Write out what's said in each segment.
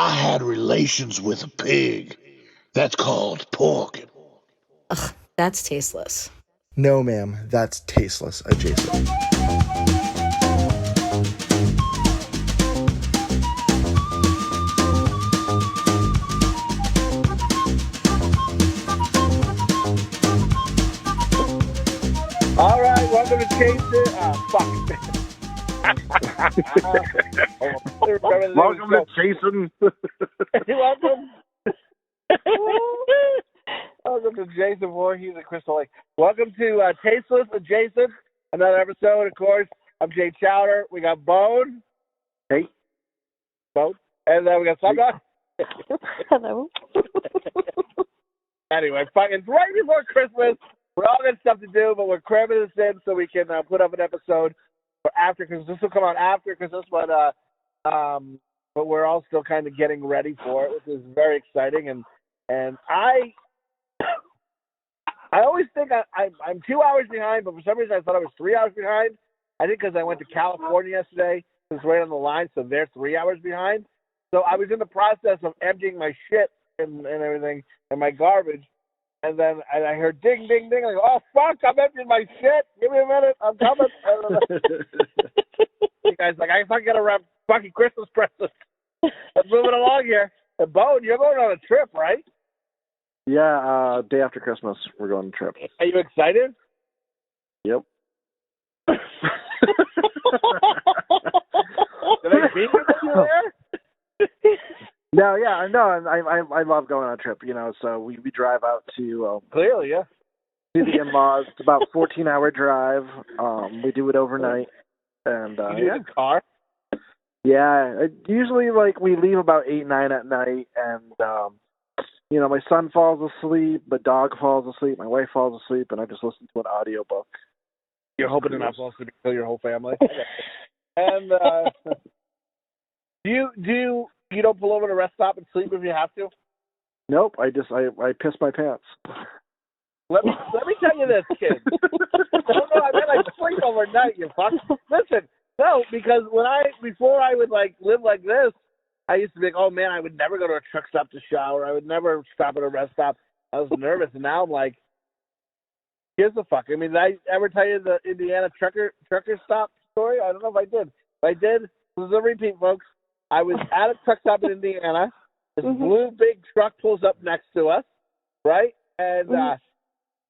I had relations with a pig. That's called porking. Ugh, that's tasteless. No, ma'am, that's tasteless adjacent. All right, welcome to Chase It. Fuck. Welcome to Jason. Welcome. Welcome to Jason Voorhees and Crystal Lake. Welcome to Tasteless Adjacent, another episode, of course. I'm Jay Chowder. We got Bone. Hey. Bone. And then we got Slopdog. Hello. Anyway, fucking right before Christmas. We're all got stuff to do, but we're cramming this in so we can put up an episode for after Christmas. This will come out after Christmas, but we're all still kind of getting ready for it, which is very exciting. And I always think I'm 2 hours behind, but for some reason I thought I was 3 hours behind. I think because I went to California yesterday. It's right on the line, so they're 3 hours behind. So I was in the process of emptying my shit and everything and my garbage. And then I heard ding, ding, ding. I go, oh, fuck, I'm emptying my shit. Give me a minute. I'm coming. You guys like, I fucking got to wrap fucking Christmas presents. Let's move it along here. And Bone, you're going on a trip, right? Yeah, day after Christmas, we're going on a trip. Are you excited? Yep. Did I beat you there? No, yeah, no, I love going on a trip, so we drive out to Clearly, yeah. see the in-laws. It's about a 14-hour drive. We do it overnight. And You do it in the car? Yeah, usually, we leave about 8, 9 at night, and, my son falls asleep, the dog falls asleep, my wife falls asleep, and I just listen to an audiobook. You're hoping to not fall asleep and kill your whole family? And you don't pull over to a rest stop and sleep if you have to? Nope, I piss my pants. Let me tell you this, kid. No, I mean sleep overnight, you fuck. Listen, no, because before I would live like this, I used to think, oh man, I would never go to a truck stop to shower. I would never stop at a rest stop. I was nervous, and now I'm like, here's the fuck. I mean, did I ever tell you the Indiana trucker stop story? I don't know if I did. If I did, this is a repeat, folks. I was at a truck stop in Indiana. This blue big truck pulls up next to us, right? And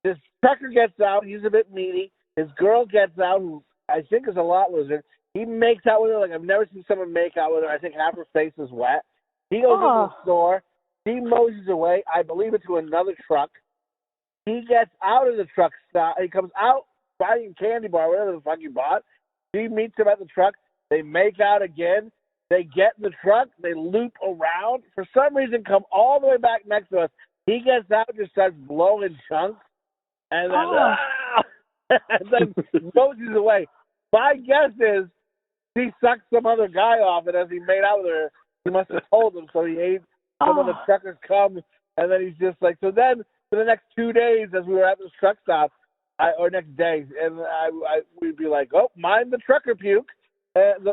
this trucker gets out. He's a bit meaty. His girl gets out, who I think is a lot lizard. He makes out with her like I've never seen someone make out with her. I think half her face is wet. He goes into the store. He moseys away, I believe, into another truck. He gets out of the truck stop. He comes out buying a candy bar, whatever the fuck he bought. She meets him at the truck. They make out again. They get in the truck. They loop around. For some reason, come all the way back next to us. He gets out and just starts blowing chunks. And then, and then moseys away. My guess is he sucked some other guy off, and as he made out with her, he must have told him, so he ate some of the truckers come, and then he's just like, so then for the next 2 days as we were at this truck stop, or next day, and we'd be like, oh, mind the trucker puke.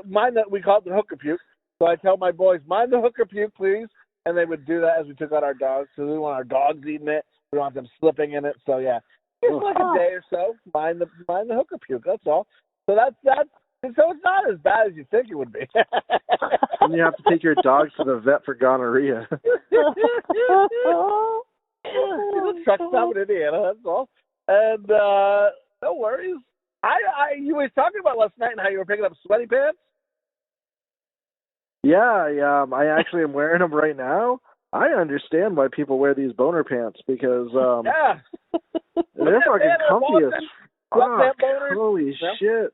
Mind that we call it the hooker puke. So I tell my boys, mind the hooker puke, please. And they would do that as we took out our dogs. So we don't want our dogs eating it. We don't want them slipping in it. So yeah, just like a day or so, mind the hooker puke. That's all. So that's that. So it's not as bad as you think it would be. And you have to take your dogs to the vet for gonorrhea. The truck stop in Indiana. That's all. And no worries. You were talking about last night and how you were picking up sweaty pants? Yeah, I actually am wearing them right now. I understand why people wear these boner pants because they're fucking comfy as fuck. Holy shit.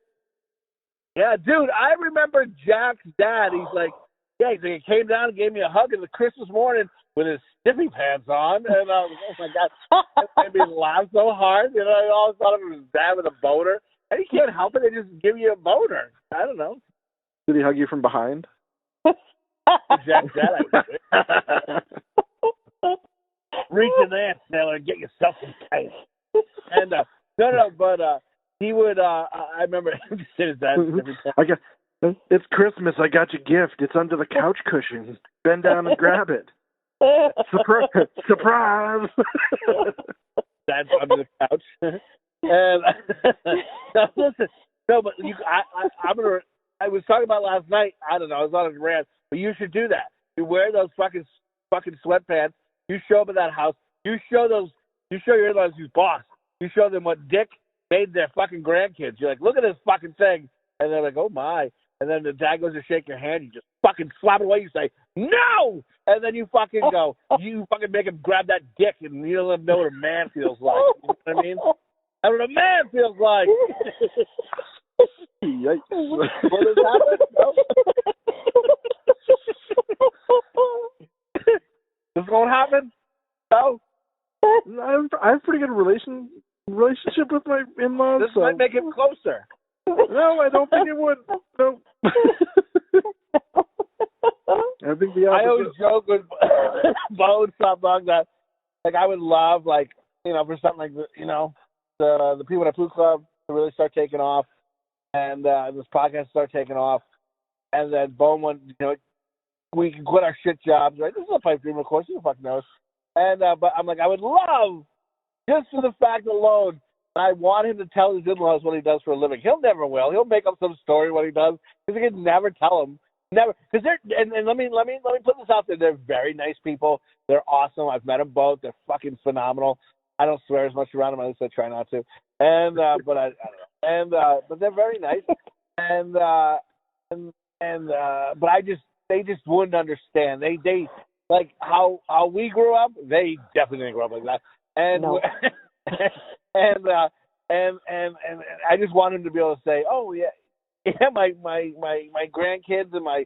Yeah, dude, I remember Jack's dad. He's like, he came down and gave me a hug in the Christmas morning with his stiffy pants on, and I was like, oh my God, it made me laugh so hard. I always thought of his dad with a boner. And you can't help it, they just give you a boner. I don't know. Did he hug you from behind? Jack's dad, reach in there, Sailor, and get yourself some cake. And but he would. I remember him just his dad. It's Christmas. I got you a gift. It's under the couch cushion. Bend down and grab it. Surprise! That's under the couch. And no, listen. No, but I was talking about last night. I don't know. I was on a rant, but you should do that. You wear those fucking sweatpants. You show up at that house. You show your in-laws who's boss. You show them what Dick made their fucking grandkids. You're like, look at this fucking thing, and they're like, oh my. And then the dad goes to shake your hand. You just fucking slap it away. You say, no! And then you fucking go. You fucking make him grab that dick, and you don't know what a man feels like. You know what I mean? That's what a man feels like. Yikes. What has happened? No? This is what happened? No? I have a pretty good relationship with my in-laws. This might make him closer. No, I don't think it would. No. I think the opposite. I always joke with Bone Slopdog that, like, I would love, like, you know, for something like, the people at Food Club to really start taking off, and this podcast start taking off, and then Bone we can quit our shit jobs, right? This is a pipe dream, of course. Who the fuck knows? And but I'm like, I would love, just for the fact alone, I want him to tell his in-laws what he does for a living. He'll never will. He'll make up some story what he does because he can never tell them. Never, because they're and let me put this out there. They're very nice people. They're awesome. I've met them both. They're fucking phenomenal. I don't swear as much around them. At least I try not to. And but I don't know. But they're very nice. And but they just wouldn't understand. They like how we grew up. They definitely didn't grow up like that. And No. and I just want him to be able to say, oh yeah, my grandkids and my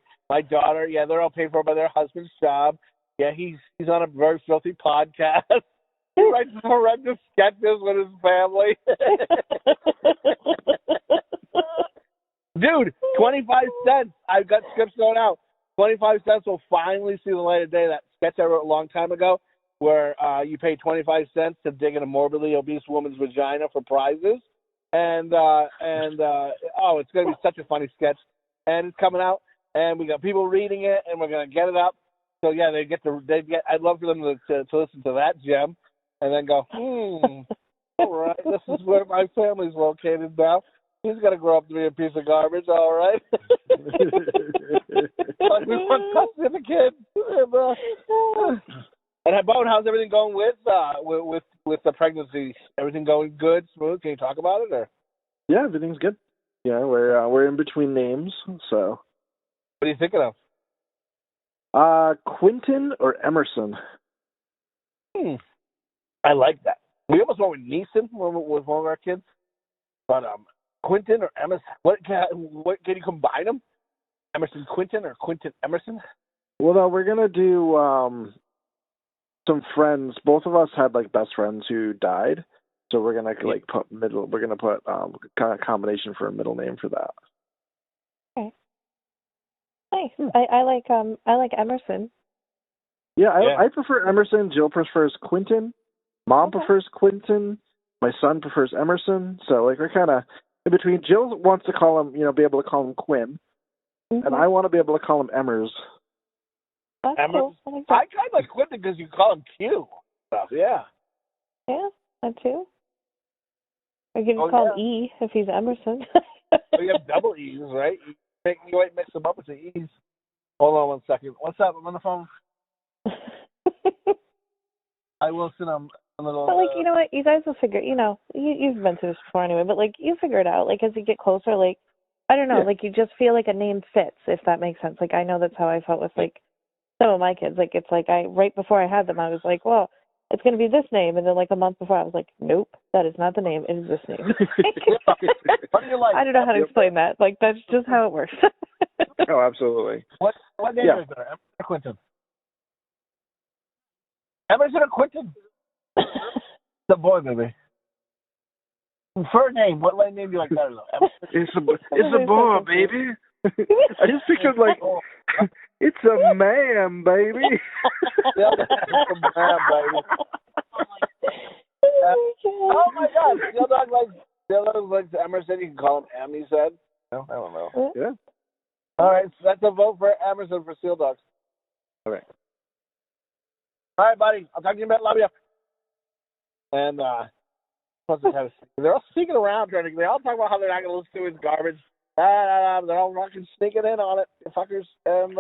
daughter, yeah, they're all paid for by their husband's job. Yeah, he's on a very filthy podcast. He writes horrendous sketches with his family. Dude, 25 cents. I've got scripts going out. 25 cents will finally see the light of day. That sketch I wrote a long time ago, where you pay 25 cents to dig in a morbidly obese woman's vagina for prizes. And it's going to be such a funny sketch. And it's coming out, and we got people reading it, and we're going to get it up. So, yeah, I'd love for them to listen to that gem and then go, all right, this is where my family's located now. He's going to grow up to be a piece of garbage, all right? Like we want custody of the kid. And Bone, how's everything going with the pregnancy? Everything going good, smooth? Can you talk about it, or? Yeah, everything's good. Yeah, we're in between names, so. What are you thinking of? Quentin or Emerson? I like that. We almost went with Neeson with one of our kids, but Quentin or Emerson. What can you combine them? Emerson Quentin or Quentin Emerson? Well, no, we're gonna do some friends. Both of us had like best friends who died, so we're gonna put middle. We're gonna put kind of combination for a middle name for that. Okay. Nice. I like Emerson. Yeah, I prefer Emerson. Jill prefers Quentin. Mom prefers Quentin. My son prefers Emerson. So like we're kind of in between. Jill wants to call him, be able to call him Quinn, and I want to be able to call him Emmers. That's cool. I like I that. kind of like Quentin because you call him Q. Yeah. Yeah, that too. Or you can call him E if he's Emerson. You have double E's, right? You might mix them up with the E's. Hold on one second. What's up? I'm on the phone. I will send him a little. But you know what? You guys will figure. You've been through this before anyway. But you figure it out. As you get closer, I don't know. You just feel like a name fits, if that makes sense. I know that's how I felt with some of my kids. It's I right before I had them, I was like, well, it's going to be this name, and then a month before, I was like, nope, that is not the name. It is this name. What do you like? I don't know how to explain that. That's just how it works. Oh, absolutely. What name is there? Emerson or Quentin? Emerson or Quentin? The boy, baby. For a name, what name do you like better though? It's a boy, baby. I just pictured it's a man, baby. Yeah, it's a man, baby. Oh my God! The other likes Emerson. You can call him M. He said. No, I don't know. Yeah. All right, so that's a vote for Emerson for Seal Dogs. Okay. All right, buddy. I'll talk to you about love you. And they're all sneaking around trying to. They all talk about how they're not going to listen to his garbage. They're all fucking sneaking in on it, you fuckers. And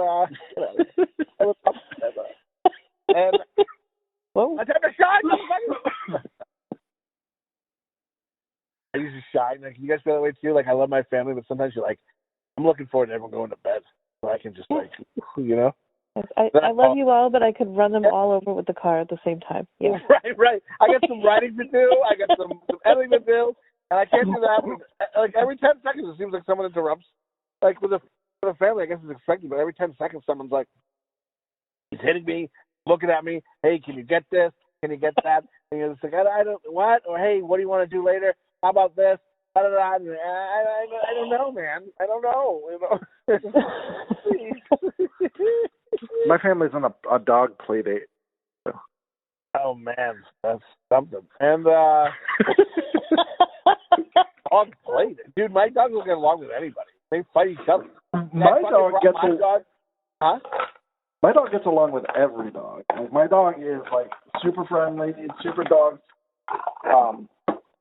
and Whoa. I take a shot, motherfucker. I usually shy. Like, you guys feel that way too? Like, I love my family, but sometimes you're like, I'm looking forward to everyone going to bed so I can just you know. I love you all, but I could run them all over with the car at the same time. Yeah. Right. I got some writing to do. I got some editing to do, and I can't do that. Like every 10 seconds, it seems like someone interrupts. Like with a family, I guess it's expected, but every 10 seconds, someone's like, he's hitting me, looking at me. Hey, can you get this? Can you get that? And you're just like, I don't what? Or hey, what do you want to do later? How about this? I don't know, man. I don't know. You know? My family's on a dog play date. So. Oh man, that's something. And dog play date, dude. My dogs will get along with anybody. They fight each other. My dog gets along with every dog. Like, my dog is like super friendly, super dogs.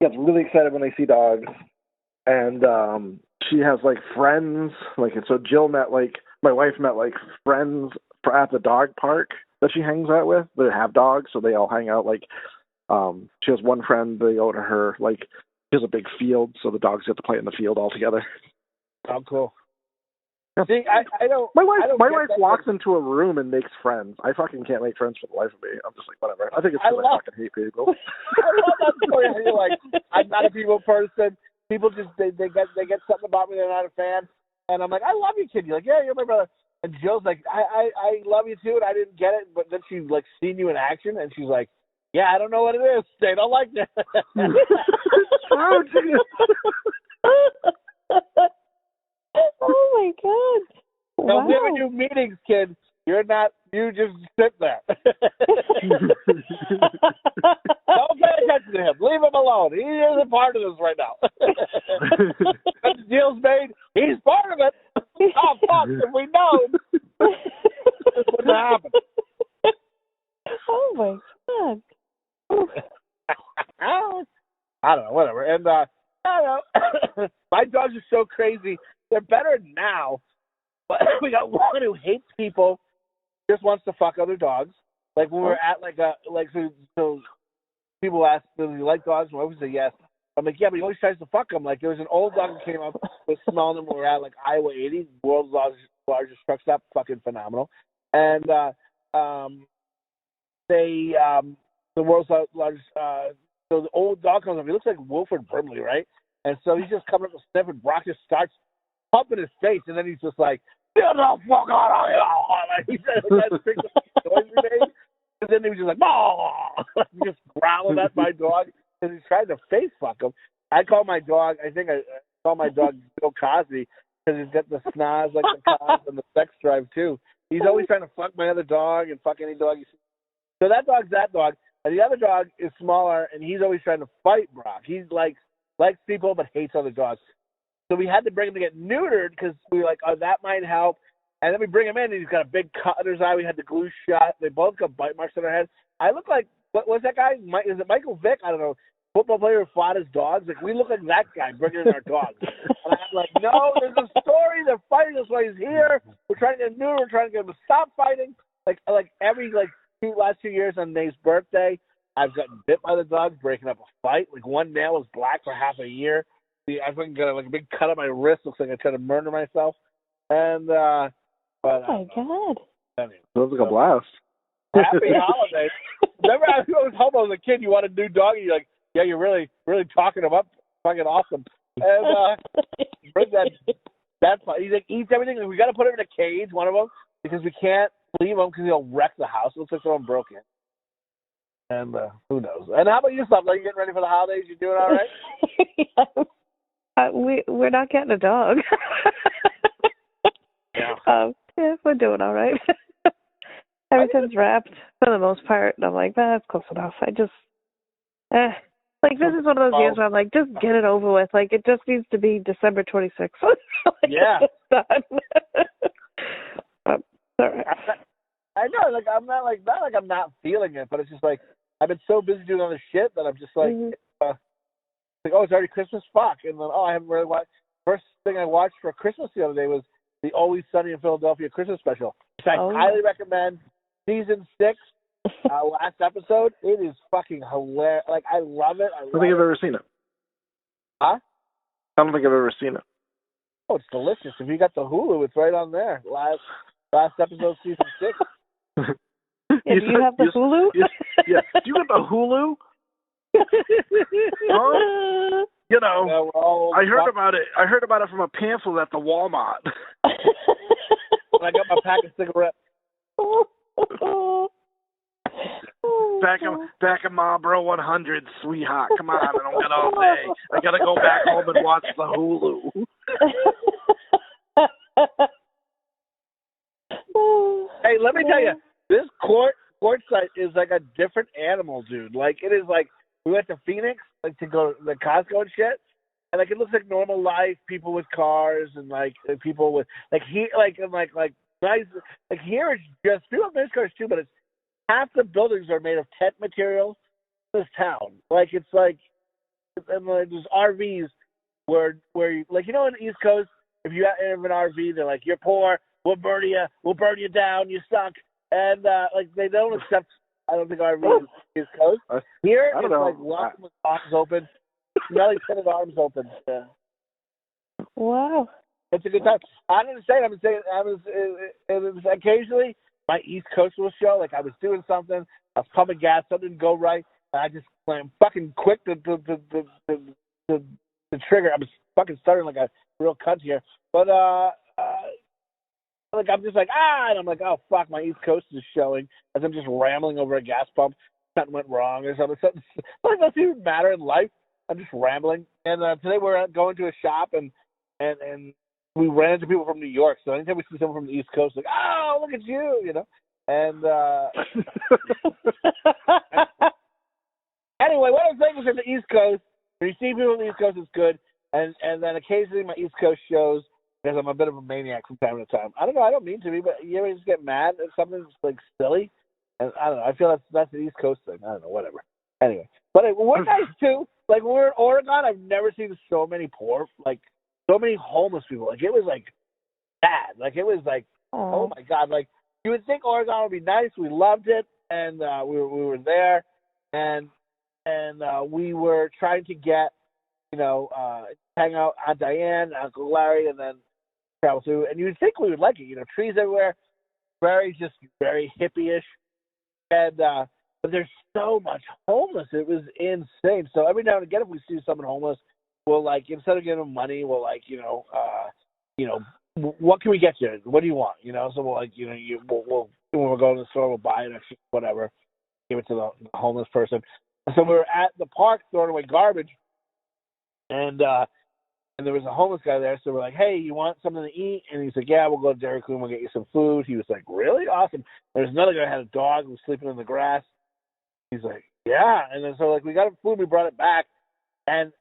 Gets really excited when they see dogs, and she has like friends. Like, so Jill met my wife met friends at the dog park that she hangs out with that have dogs, so they all hang out. Like, she has one friend, they go to her. Like, she has a big field, so the dogs get to play in the field all together. Oh, cool. See, I don't. My wife walks thing. into a room and makes friends. I fucking can't make friends for the life of me. I'm just like, whatever. I think it's because I fucking hate people. I love that story. How you're like, I'm not a people person. People just they get something about me. They're not a fan, and I'm like, I love you, kid. You're like, yeah, you're my brother. And Jill's like, I love you too, and I didn't get it, but then she's like seen you in action, and she's like, yeah, I don't know what it is. They don't like that. Oh my God! They'll Wow. never do meetings, kid. You're not. You just sit there. Don't pay attention to him. Leave him alone. He isn't part of this right now. When the deal's made, he's part of it. Oh fuck! If we know, this wouldn't happen. Oh my God! I don't know. Whatever. And I don't know. My dogs are so crazy. They're better now, but we got one who hates people, just wants to fuck other dogs. Like when we're at so people ask, do you like dogs? And I always say yes. I'm like, yeah, but he always tries to fuck them. Like there was an old dog that came up with smelling them when we were at like Iowa 80, world's largest truck stop, fucking phenomenal. And the world's largest. So the old dog comes up. He looks like Wilford Brimley, right? And so he's just coming up to sniff, and Brock just starts pumping his face, and then he's just like, "Get the fuck out of here!" Like he said, that big noise he made. And then he was just like, "Oh!" Just growling at my dog, and he's trying to face fuck him. I call my dog. I think I call my dog Bill Cosby because he's got the snaz like the Cos and the sex drive too. He's always trying to fuck my other dog and fuck any dog he sees. So that dog's that dog. And the other dog is smaller, and he's always trying to fight Brock. He's likes people but hates other dogs. So we had to bring him to get neutered because we were like, oh, that might help. And then we bring him in, and he's got a big cut in his eye. We had to glue shut. They both got bite marks on their head. I look like, what was that guy? Is it Michael Vick? I don't know. Football player who fought his dogs. Like, we look like that guy bringing in our dogs. And I'm like, no, there's a story. They're fighting. That's why he's here. We're trying to get neutered. We're trying to get him to stop fighting. Like every last 2 years on Nate's birthday, I've gotten bit by the dog, breaking up a fight. Like one nail was black for half a year. I fucking got a big cut on my wrist. Looks like I tried to murder myself. And oh my God! Anyway, sounds like a blast. Happy holidays. Remember, I was home as a kid. You want a new dog, and you're like, yeah, you're really, really talking him up. Fucking awesome. And bring that. He like eats everything. We got to put him in a cage, one of them, because we can't leave him because he'll wreck the house. It looks like someone broke in. And who knows? And how about yourself? Are you getting ready for the holidays? You doing all right? We're not getting a dog. Yeah, we're doing all right. Everything's wrapped for the most part, and I'm like, that's close enough. I just, this is one of those years where I'm like, just get it over with. Like, it just needs to be December 26th. Yeah. done. Sorry. I know, like I'm not like I'm not feeling it, but it's just like I've been so busy doing other shit that I'm just like, like oh, it's already Christmas, fuck, and then I haven't really watched. First thing I watched for Christmas the other day was the Always Sunny in Philadelphia Christmas special, which I highly recommend. Season 6, last episode. It is fucking hilarious. Like I love it. I don't think I've ever seen it. Huh? I don't think I've ever seen it. Oh, it's delicious. If you got the Hulu, it's right on there. Last episode, season 6. Yeah, do you have the Hulu? Yeah. Do you have the Hulu? Huh? You know, I heard about it. I heard about it from a pamphlet at the Walmart. I got my pack of cigarettes. Back in Marlboro 100, sweetheart. Come on, I don't got all day. I gotta go back home and watch the Hulu. Hey, let me tell you, this court site is like a different animal, dude. Like it is like we went to Phoenix, like to go to the Costco and shit, and like it looks like normal life, people with cars and like people with like nice. Like here it's just people have nice cars too, but it's half the buildings are made of tent materials in this town. Like it's like, and like there's RVs where you, like you know in the East Coast, if you have an RV, they're like you're poor, we'll burn you down, you suck, and like they don't accept. I don't think RVs in the East Coast. Here it's like locked with arms open, smelly tinted arms open. Yeah. Wow. It's a good time. I'm saying occasionally my East Coast will show. Like I was doing something, I was pumping gas, something didn't go right, and I just fucking quick the trigger. I was fucking starting like a real cunt here, but like I'm just like and I'm like oh fuck, my East Coast is showing as I'm just rambling over a gas pump. Something went wrong or something. Like doesn't even matter in life. I'm just rambling. And today we're going to a shop and we ran into people from New York. So anytime we see someone from the East Coast, like, oh, look at you, you know. And anyway, what I'm saying is that the East Coast, when you see people on the East Coast, it's good. And then occasionally my East Coast shows, because I'm a bit of a maniac from time to time. I don't know, I don't mean to be, but you ever just get mad at something that's like silly? And I don't know, I feel that's the East Coast thing. I don't know, whatever. Anyway, but we're nice too. Like when we're in Oregon, I've never seen so many so many homeless people. Like it was like bad. Like it was like, oh my God. Like you would think Oregon would be nice. We loved it, and we were there, and we were trying to get, hang out Aunt Diane, Uncle Larry, and then travel through. And you would think we would like it. Trees everywhere, very hippie-ish, and but there's so much homeless. It was insane. So every now and again, if we see someone homeless, we'll instead of giving them money, we'll what can we get you? What do you want? So we'll we'll when we go to the store, we'll buy it or whatever, give it to the homeless person. And so we were at the park throwing away garbage, and there was a homeless guy there. So we're like, hey, you want something to eat? And he's like, yeah, we'll go to Dairy Queen. We'll get you some food. He was like, really? Awesome. There's another guy who had a dog who was sleeping in the grass. He's like, yeah. And then so we got him food. We brought it back. And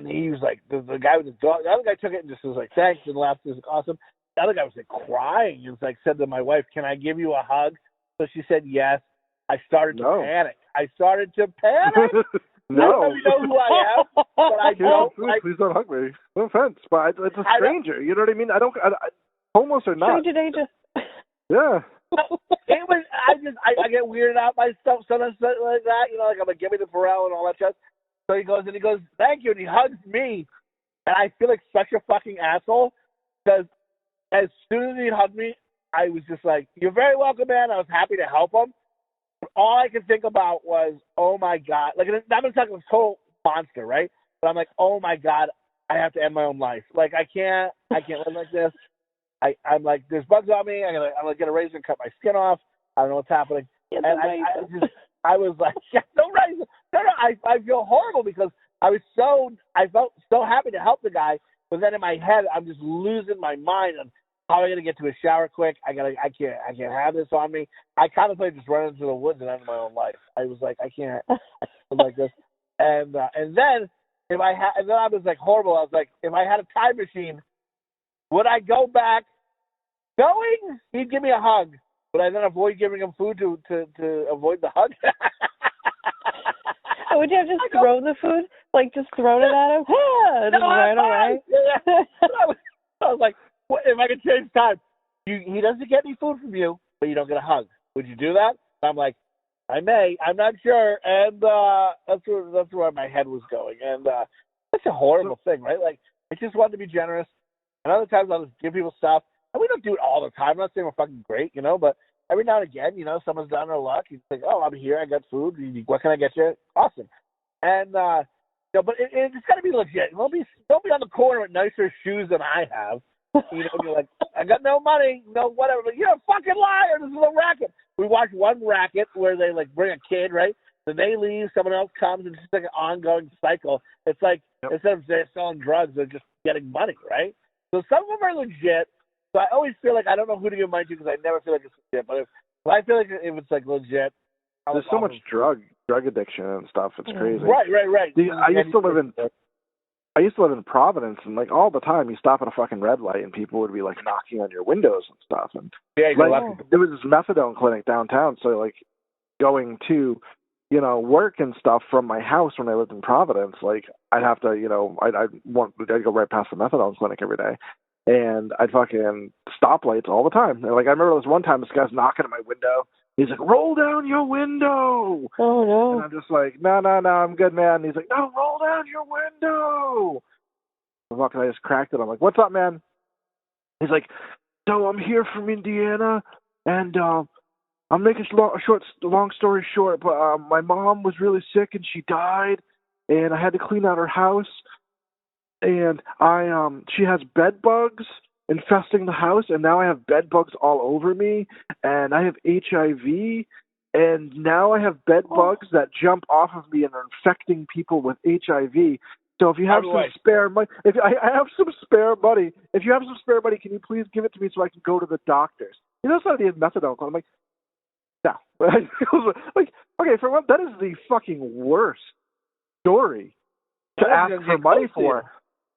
he was like, the guy with the dog, the other guy took it and just was like, thanks, and laughed. He was like, awesome. The other guy was like crying. He was like, said to my wife, can I give you a hug? So she said yes. I started to panic. I don't know if you know who I am, but I don't. Please don't hug me. No offense, but it's a stranger. You know what I mean? Homeless or not. Stranger danger. Yeah. It was. I get weirded out by stuff sometimes like that. Like I'm like, give me the Pharrell and all that stuff. So he goes, thank you, and he hugs me, and I feel like such a fucking asshole because as soon as he hugged me, I was just like, you're very welcome, man. I was happy to help him. But all I could think about was, oh my God, like I'm talking a total monster, right? But I'm like, oh my God, I have to end my own life. Like I can't live like this. I'm like, there's bugs on me. I'm gonna get a razor and cut my skin off. I don't know what's happening. Yeah, and I was like, no razor. No, I feel horrible because I felt so happy to help the guy, but then in my head I'm just losing my mind on how am I gonna get to a shower quick. I can't have this on me. I contemplated just running into the woods and ending my own life. I was like, I can't like this. And then I was like horrible. I was like, if I had a time machine, would I go back knowing he'd give me a hug? Would I then avoid giving him food to avoid the hug? Would you have just thrown the food? Like, just thrown it at him? And just right away? I was like, what, if I could change time, he doesn't get any food from you, but you don't get a hug. Would you do that? I'm like, I may. I'm not sure. And that's where my head was going. And that's a horrible thing, right? Like, I just wanted to be generous. And other times I'll just give people stuff. And we don't do it all the time. I'm not saying we're fucking great, but every now and again, someone's down their luck. You think, oh, I'm here. I got food. What can I get you? Awesome. And, but it's got to be legit. Don't be on the corner with nicer shoes than I have. You're like, I got no money, no whatever. But you're a fucking liar. This is a racket. We watch one racket where they, like, bring a kid, right? Then they leave, someone else comes, and it's just like an ongoing cycle. It's like, instead of selling drugs, they're just getting money, right? So some of them are legit. So I always feel like I don't know who to give money to because I never feel like it's legit. But if I feel like if it's, like, legit. There's so much drug addiction and stuff. It's crazy. Right. I used to live in Providence, and like all the time, you stop at a fucking red light, and people would be like knocking on your windows and stuff. And there was this methadone clinic downtown, so like going to, work and stuff from my house when I lived in Providence, like I'd have to, I'd go right past the methadone clinic every day, and I'd fucking stoplights all the time. And like I remember this one time, this guy's knocking at my window. He's like, roll down your window. Oh, no. And I'm just like, no, I'm good, man. And he's like, no, roll down your window. And I just cracked it. I'm like, what's up, man? He's like, so I'm here from Indiana, and I'm making long story short, but my mom was really sick, and she died, and I had to clean out her house, and she has bed bugs infesting the house, and now I have bed bugs all over me, and I have HIV, and now I have bed bugs that jump off of me and are infecting people with HIV. So if you have some spare money, if I have some spare money, can you please give it to me so I can go to the doctors? That's not the methadone. I'm like, no. Like, okay, for what? That is the fucking worst story to ask for money for.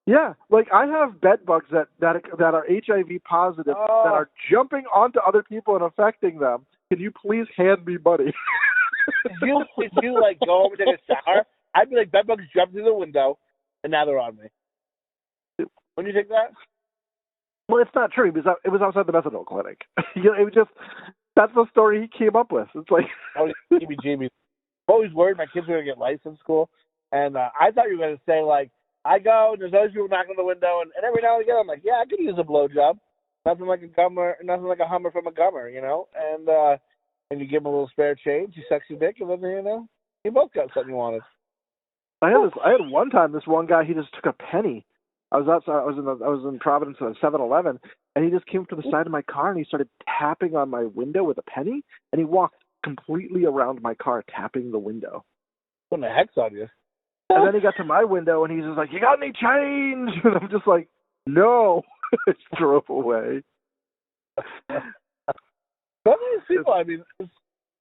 Yeah, like I have bed bugs that are HIV positive that are jumping onto other people and affecting them. Can you please hand me money? If you like go home and take a shower, I'd be like, bed bugs jumped through the window and now they're on me. When you think that? Well, it's not true because it was outside the methadone clinic. It was just that's the story he came up with. It's like heebie-jeebies. I'm always worried my kids are gonna get lice in school, and I thought you were gonna say like. I go, and there's always people knocking on the window, and every now and again I'm like, yeah, I could use a blowjob. Nothing like a Hummer from a Gummer, and you give them a little spare change, you sexy dick, and then, you both got something you wanted. I had one time, this one guy, he just took a penny. I was in Providence at a 7-Eleven, and he just came to the side of my car, and he started tapping on my window with a penny, and he walked completely around my car tapping the window. What the heck's on you? And then he got to my window, and he's just like, you got any change? And I'm just like, no. I just drove away. Some of these people, it's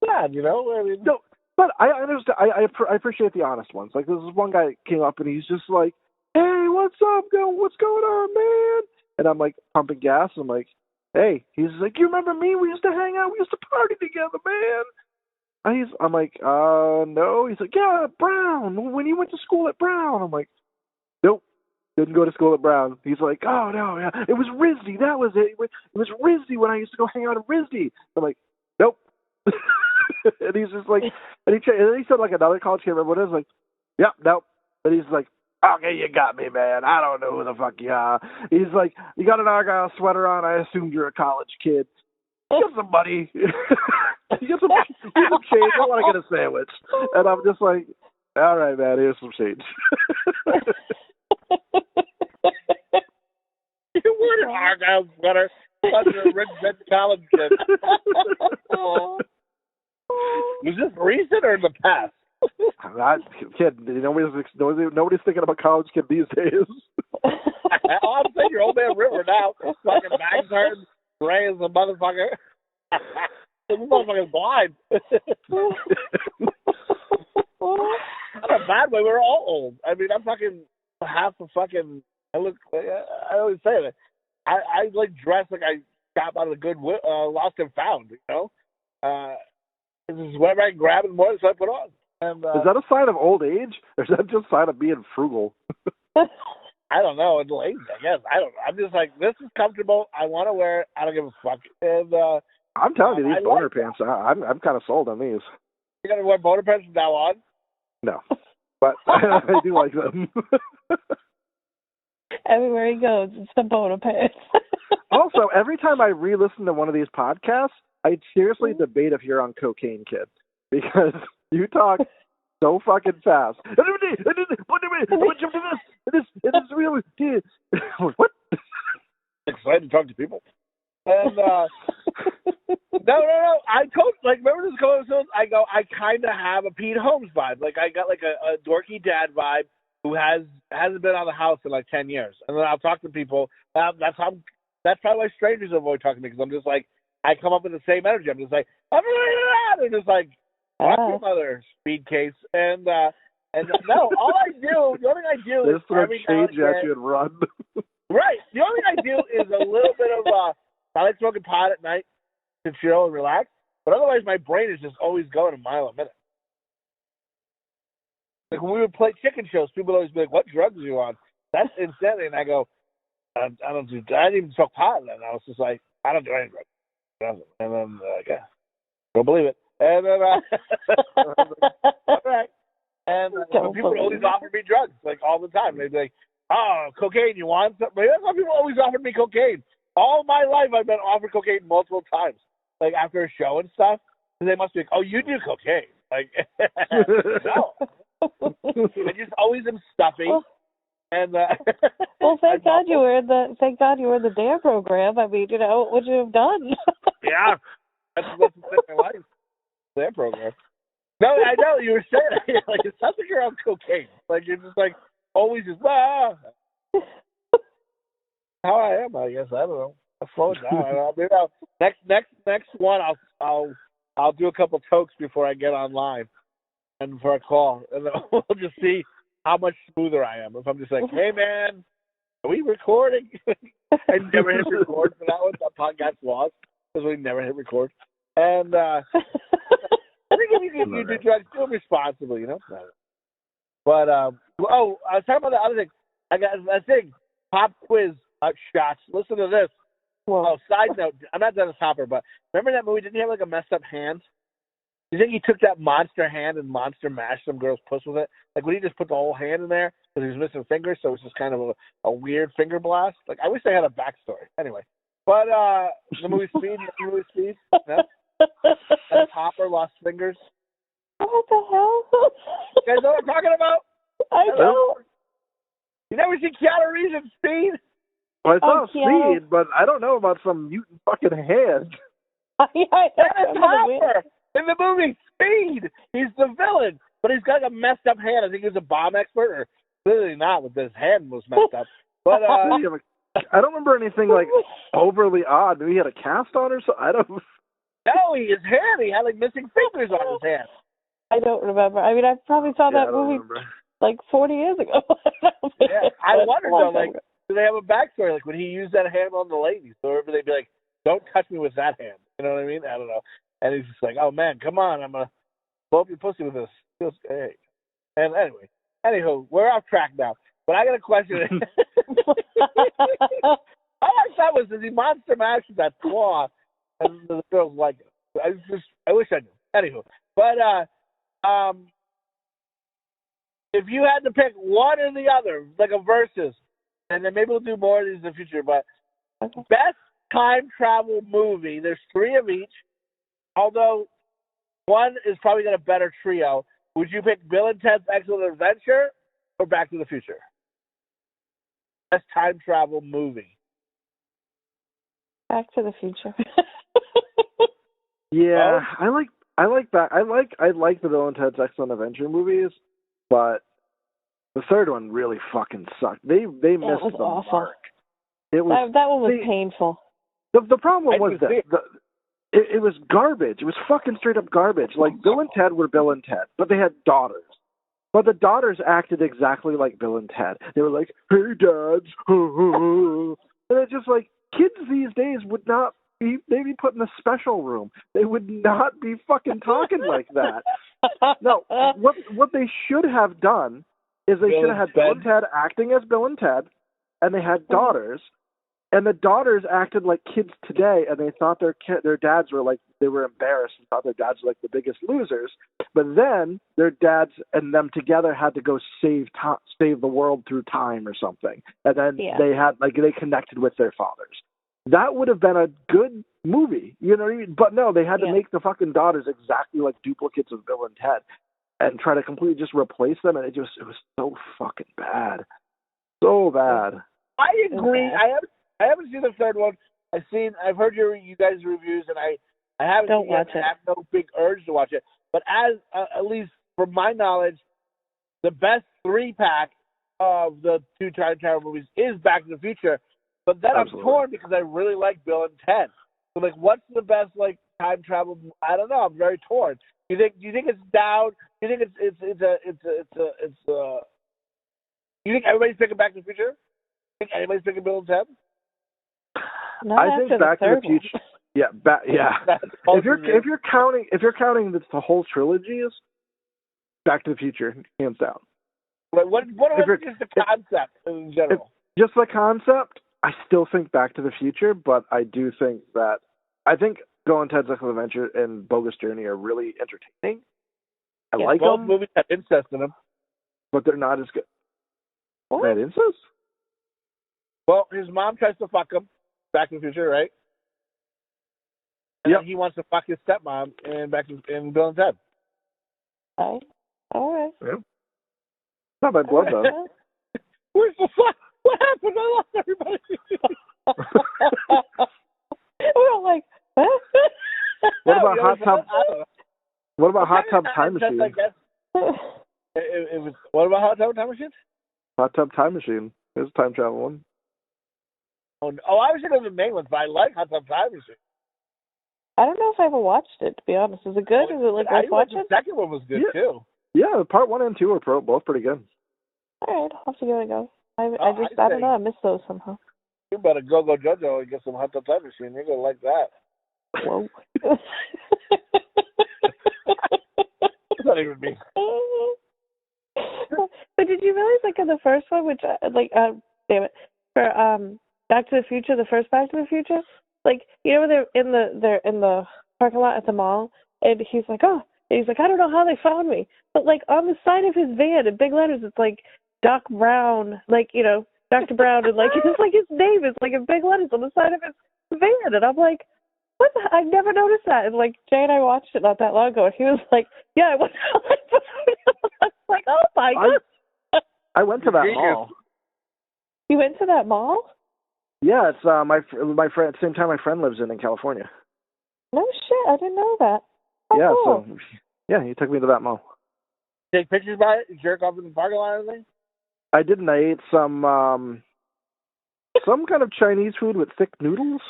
sad, No, but I understand. I appreciate the honest ones. Like, this one guy came up, and he's just like, hey, what's up? What's going on, man? And I'm like, pumping gas. And I'm like, hey. He's like, you remember me? We used to hang out. We used to party together, man. I'm like, no. He's like, yeah, Brown. When you went to school at Brown. I'm like, nope, didn't go to school at Brown. He's like, oh, no, yeah. It was RISD. That was it. It was RISD when I used to go hang out at RISD. I'm like, nope. And he's just like, and he said like another college kid, remember what it is? Like, yep, nope. And he's like, okay, you got me, man. I don't know who the fuck you are. He's like, you got an Argyle sweater on. I assumed you're a college kid. Get some money. Get some change. I want to get a sandwich. And I'm just like, all right, man, here's some change. You weren't an Argyle sweater. You're a rich college kid. Was this recent or in the past? I'm not kidding. Nobody's thinking about college kid these days. I'm saying you're old man River now. Fucking bags hurting. Gray as a motherfucker. This motherfucker's blind. Not a bad way. We're all old. I'm fucking half a fucking. I always say that. I like dress like I got out of the Goodwill, Lost and Found. This is whatever I can grab in the morning, so I put on. And, is that a sign of old age, or is that just a sign of being frugal? I don't know. It's lazy, I guess. I don't know. I'm just like, this is comfortable. I want to wear it. I don't give a fuck. And I'm telling you, these boner pants, I'm kind of sold on these. You're going to wear boner pants from now on? No. But I do like them. Everywhere he goes, it's the boner pants. Also, every time I re-listen to one of these podcasts, I seriously debate if you're on cocaine, kid. Because you talk so fucking fast. What? Excited to talk to people. And no. I told, remember this episode? I go, I kind of have a Pete Holmes vibe. Like, I got like a dorky dad vibe who hasn't been out of the house in like 10 years. And then I'll talk to people. That's probably why strangers avoid talking to me, because I'm just like, I come up with the same energy. I'm just like, and just like, fuck your mother, speed case. And no, all I do, the only thing I do is every now and at you and run. Right. The only thing I do is a little bit of, I like smoking pot at night to chill and relax. But otherwise, my brain is just always going a mile a minute. Like when we would play chicken shows, people would always be like, "What drugs are you on?" That's insanity. And I go, I didn't even smoke pot. And I was just like, I don't do any drugs. And then, yeah, don't believe it. And then, I was like, all right. And people would always offer me drugs, like all the time. They'd be like, "Oh, cocaine, you want some?" That's why people always offered me cocaine. All my life, I've been offered cocaine multiple times, like after a show and stuff. And they must be like, "Oh, you do cocaine?" Like, no. I just always am stuffy. And well, thank God you were in the DARE program. I mean, what would you have done? Yeah, that's my life. DARE program. No, I know you were saying like it sounds like you're on cocaine. Like you're just like always just how I am. I guess I don't know. I'll slow it down. Maybe next one I'll do a couple tokes before I get online and for a call, and then we'll just see how much smoother I am. If I'm just like, "Hey man, are we recording?" I never hit record for that one. That podcast lost because we never hit record. And I think if you do drugs, do it responsibly, But I was talking about the other thing. I got a thing. Pop quiz shots. Listen to this. Oh, side note. I'm not Dennis Hopper, but remember that movie? Didn't he have like a messed up hand? Do you think he took that monster hand and monster mashed some girl's puss with it? Like, would he just put the whole hand in there because he was missing fingers, so it's just kind of a weird finger blast? Like, I wish they had a backstory. Anyway. But the movie Speed, no? And Hopper lost fingers. What the hell? You guys know what I'm talking about? I know. You never seen Chowder in Speed? Well, I saw Speed, but I don't know about some mutant fucking hand. Dennis Hopper in the movie Speed. He's the villain, but he's got a messed up hand. I think he's a bomb expert, or clearly not, with his hand was messed up. But I don't remember anything like overly odd. Maybe he had a cast on or something. I don't. No, his hand. He had like missing fingers on his hand. I don't remember. I mean, I probably saw that movie like 40 years ago. I wonder though, like, do they have a backstory? Like, would he use that hand on the ladies? Or would they be like, "Don't touch me with that hand"? You know what I mean? I don't know. And he's just like, "Oh man, come on, I'm gonna blow up your pussy with this." Hey. And anywho, we're off track now. But I got a question. All I thought was, does he monster mash with that claw? And the girls like it. I wish I knew. Anywho, but if you had to pick one or the other, like a versus, and then maybe we'll do more of these in the future, but best time travel movie, there's 3 of each, although one is probably got a better trio. Would you pick Bill and Ted's Excellent Adventure or Back to the Future? Best time travel movie. Back to the Future. Yeah, I like that. I like the Bill and Ted's Excellent Adventure movies, but the third one really fucking sucked. They missed the mark. It was that one was painful. The problem was that it was garbage. It was fucking straight up garbage. Like, Bill and Ted were Bill and Ted, but they had daughters. But the daughters acted exactly like Bill and Ted. They were like, "Hey, dads," and it's just like, kids these days would not be, they'd be put in a special room. They would not be fucking talking like that. No, what they should have done is they should have had Bill and Ted acting as Bill and Ted, and they had daughters, and the daughters acted like kids today, and they thought their dads were like, they were embarrassed and thought their dads were like the biggest losers. But then their dads and them together had to go save the world through time or something, and then they connected with their fathers. That would have been a good movie, you know what I mean? But no, they had to make the fucking daughters exactly like duplicates of Bill and Ted, and try to completely just replace them, and it was so fucking bad, so bad. I agree. I haven't seen the third one. I've heard you guys' reviews, and I haven't seen it. I have no big urge to watch it. But as at least from my knowledge, the best 3-pack of the 2 time travel movies is Back to the Future. But then I'm torn because I really like Bill and Ted. So like, what's the best like time travel? I don't know. I'm very torn. Do you think it's down? Do you think you think everybody's picking Back to the Future? You think anybody's picking Bill and Ted? I think Back to the Future. Yeah, if you're counting the whole trilogy, is Back to the Future hands down. What about just the concept in general? Just the concept, I still think Back to the Future, but I do think that Bill and Ted's Excellent Adventure and Bogus Journey are really entertaining. I like both them. Movies have incest in them, but they're not as good. What? They had incest? Well, his mom tries to fuck him. Back to the Future, right? And then he wants to fuck his stepmom in Bill and Ted. All right. Yeah. Not by blood, though. Where's the fuck? What happened? I lost everybody. We're all like, what? What about Hot Tub Time Machine? It was. What about Hot Tub Time Machine? Hot Tub Time Machine. There's a time travel one. Oh, I was thinking of the main ones, but I like Hot Tub Time Machine. I don't know if I ever watched it, to be honest. Is it good? Is it like worth watching? The second one was good, too. Yeah, part 1 and 2 are both pretty good. All right, I'll have to give it a go. I don't know, I miss those somehow. You better go Jojo and get some Hot Tub Time Machine. You're going to like that. Whoa. It's not even me. But did you realize, like, in the first one, which, damn it, for Back to the Future, the first Back to the Future, like, you know, they're in the parking lot at the mall, and he's like, I don't know how they found me, but like on the side of his van in big letters, it's like Doc Brown, like, you know, Dr. Brown, and like it's like his name is like in big letters on the side of his van, and I'm like, what? I never noticed that. And like Jay and I watched it not that long ago, and he was like, yeah, I went. I was like, oh my god. I went to that mall. You went to that mall? Yeah, it's my friend. Same time my friend lives in California. No shit, I didn't know that. Oh, yeah, cool. so yeah, he took me to that mall. Take pictures by it? You jerk off in the parking lot or anything? I didn't. I ate some kind of Chinese food with thick noodles.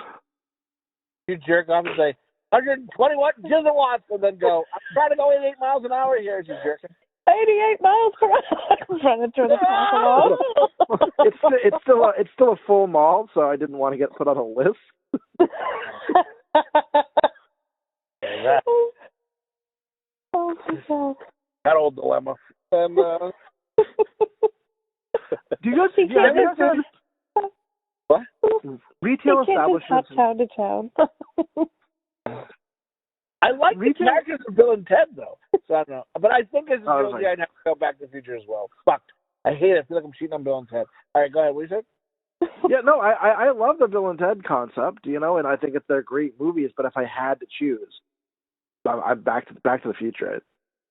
You jerk off and say 120 gigawatts, and then go, I'm trying to go 88 miles an hour here. You jerking. 88 miles per hour. Running through the parking lot. It's still a full mall, so I didn't want to get put on a list. Oh my god. That old dilemma. And do you guys what? Retail establishments. Town to town. I like the characters of Bill and Ted, though. So I don't know. But I think as a trilogy, I'd have to go Back to the Future as well. Fuck. I hate it. I feel like I'm cheating on Bill and Ted. All right, go ahead. What you said? Yeah, no, I love the Bill and Ted concept, you know, and I think they're great movies. But if I had to choose, I'm Back to the Future.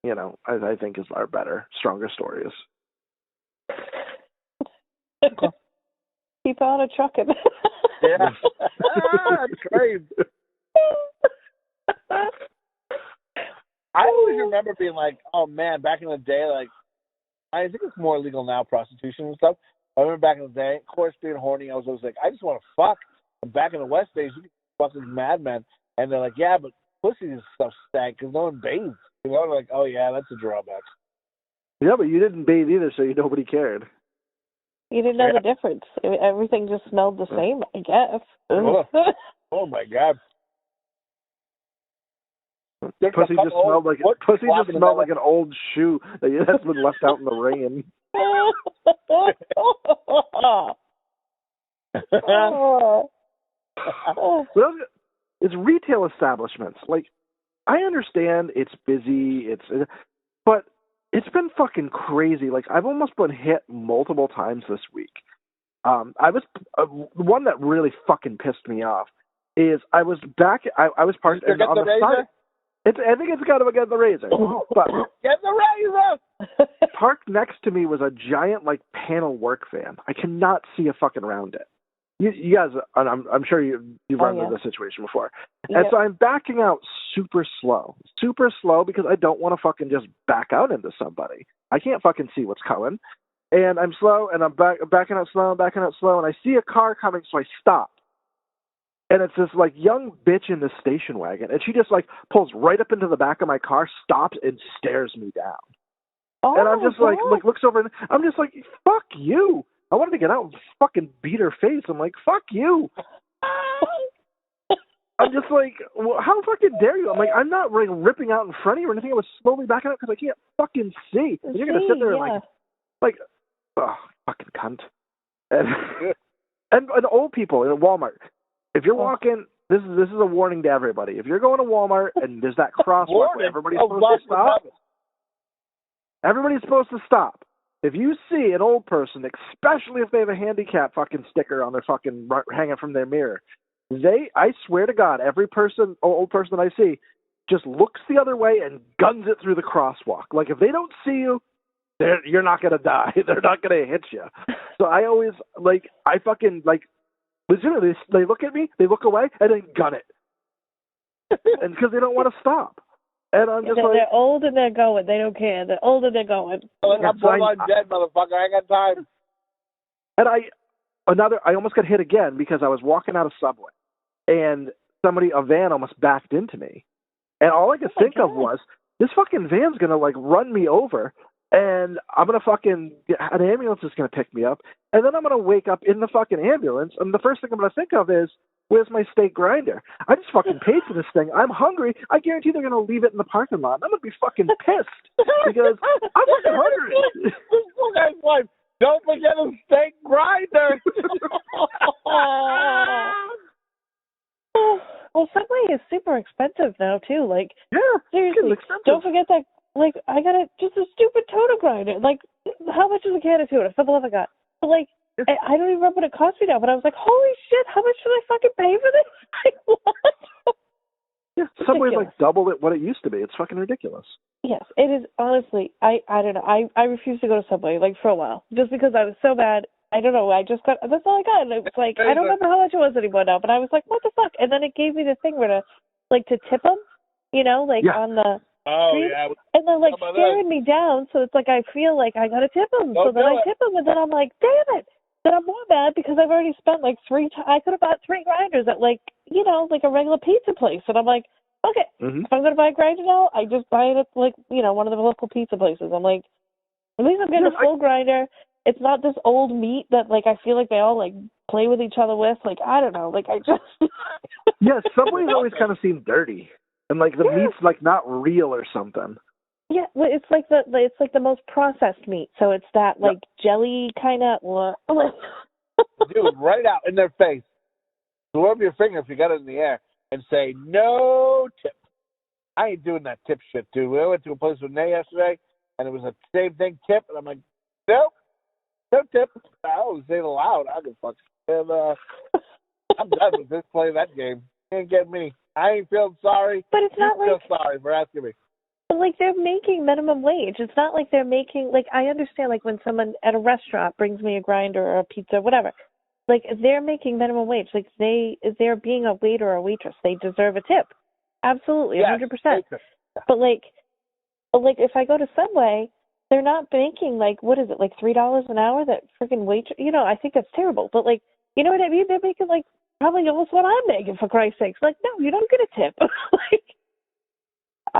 You know, I think is our better, stronger stories. Keep on a trucking. Yeah. That's great. I always remember being like, oh man, back in the day, like, I think it's more illegal now, prostitution and stuff. I remember back in the day, of course, being horny, I was always like, I just want to fuck. And back in the West days, you could fuck with madmen. And they're like, yeah, but pussy and stuff stank because no one bathes. You know, like, oh yeah, that's a drawback. Yeah, but you didn't bathe either, so nobody cared. You didn't know the difference. Everything just smelled the same, I guess. Oh my God. Pussy just smelled like an old shoe that's been left out in the rain. It's retail establishments. Like, I understand it's busy, but it's been fucking crazy. Like, I've almost been hit multiple times this week. I was one that really fucking pissed me off is I was parked on the side. I think it's got to get the razor. But get the razor. Parked next to me was a giant like panel work van. I cannot see a fucking around it. You guys, and I'm sure you've run into this situation before. And so I'm backing out super slow because I don't want to fucking just back out into somebody. I can't fucking see what's coming. And I'm slow, and I'm backing out slow, and I see a car coming, so I stop. And it's this like young bitch in the station wagon, and she just like pulls right up into the back of my car, stops, and stares me down. And I'm just like looks over, and I'm just like, fuck you. I wanted to get out and fucking beat her face. I'm like, fuck you. I'm just like, well, how fucking dare you? I'm like, I'm not like ripping out in front of you or anything. I was slowly backing out because I can't fucking see. And you're gonna sit there and like, oh, fucking cunt. And old people in Walmart. If you're walking, this is a warning to everybody. If you're going to Walmart and there's that crosswalk where everybody's supposed to stop, everybody's supposed to stop. If you see an old person, especially if they have a handicap fucking sticker on their fucking hanging from their mirror, I swear to God, every old person that I see just looks the other way and guns it through the crosswalk. Like, if they don't see you, you're not going to die. They're not going to hit you. So I always, legitimately, they look at me, they look away, and then gun it. And because they don't want to stop. And I'm just they're old and they're going. They don't care. They're old and they're going. I'm borderline dead, motherfucker. I ain't got time. And I almost got hit again because I was walking out of Subway, and a van almost backed into me. And all I could think of was, this fucking van's going to, like, run me over, and I'm going to an ambulance is going to pick me up, and then I'm going to wake up in the fucking ambulance, and the first thing I'm going to think of is, where's my steak grinder? I just fucking paid for this thing. I'm hungry. I guarantee they're going to leave it in the parking lot. I'm going to be fucking pissed because I'm fucking hungry. This wife, don't forget a steak grinder. Well, Subway is super expensive now, too. Like, seriously, don't forget that, like, I got just a stupid tuna grinder. Like, how much is a can of tuna? Something I got. But, like, I don't even remember what it cost me now, but I was like, holy shit, how much should I fucking pay for this? Like, what? Yeah, Subway's like double what it used to be. It's fucking ridiculous. Yes, it is, honestly. I don't know. I refused to go to Subway, like, for a while, just because I was so bad. I don't know. That's all I got. And it was like, I don't remember how much it was anymore now, but I was like, what the fuck? And then it gave me the thing where to tip them, on the street. Yeah. And they're, like, staring me down, so it's like I feel like I got to tip them. So then I tip them, and then I'm like, damn it. Then I'm more mad because I've already spent, like, I could have bought 3 grinders at, like, like a regular pizza place. And I'm like, okay, if I'm going to buy a grinder now, I just buy it at, like, one of the local pizza places. I'm like, at least I'm getting a full grinder. It's not this old meat that, like, I feel like they all, like, play with each other with. Like, I don't know. Like, I just... Yeah, Subway's always kind of seemed dirty. And, like, the meat's, like, not real or something. Yeah, well, it's like the most processed meat. So it's that, like, jelly kind of... Dude, right out in their face. Swerve your finger if you got it in the air and say, no tip. I ain't doing that tip shit, dude. We went to a place with Nay yesterday, and it was the same thing, tip. And I'm like, nope. No tip. I always say it aloud. I can fuck. And I'm done with this play that game. Can't get me. I ain't feeling sorry. But it's not like... feel sorry for asking me. But, like, they're making minimum wage. It's not like they're making... Like, I understand, like, when someone at a restaurant brings me a grinder or a pizza, whatever. Like, they're making minimum wage. Like, they're being a waiter or a waitress. They deserve a tip. Absolutely, 100%. But, like, if I go to Subway... They're not making, like, what is it, like $3 an hour? That freaking waitress, I think that's terrible. But, like, you know what I mean? They're making, like, probably almost what I'm making, for Christ's sakes. Like, no, you don't get a tip.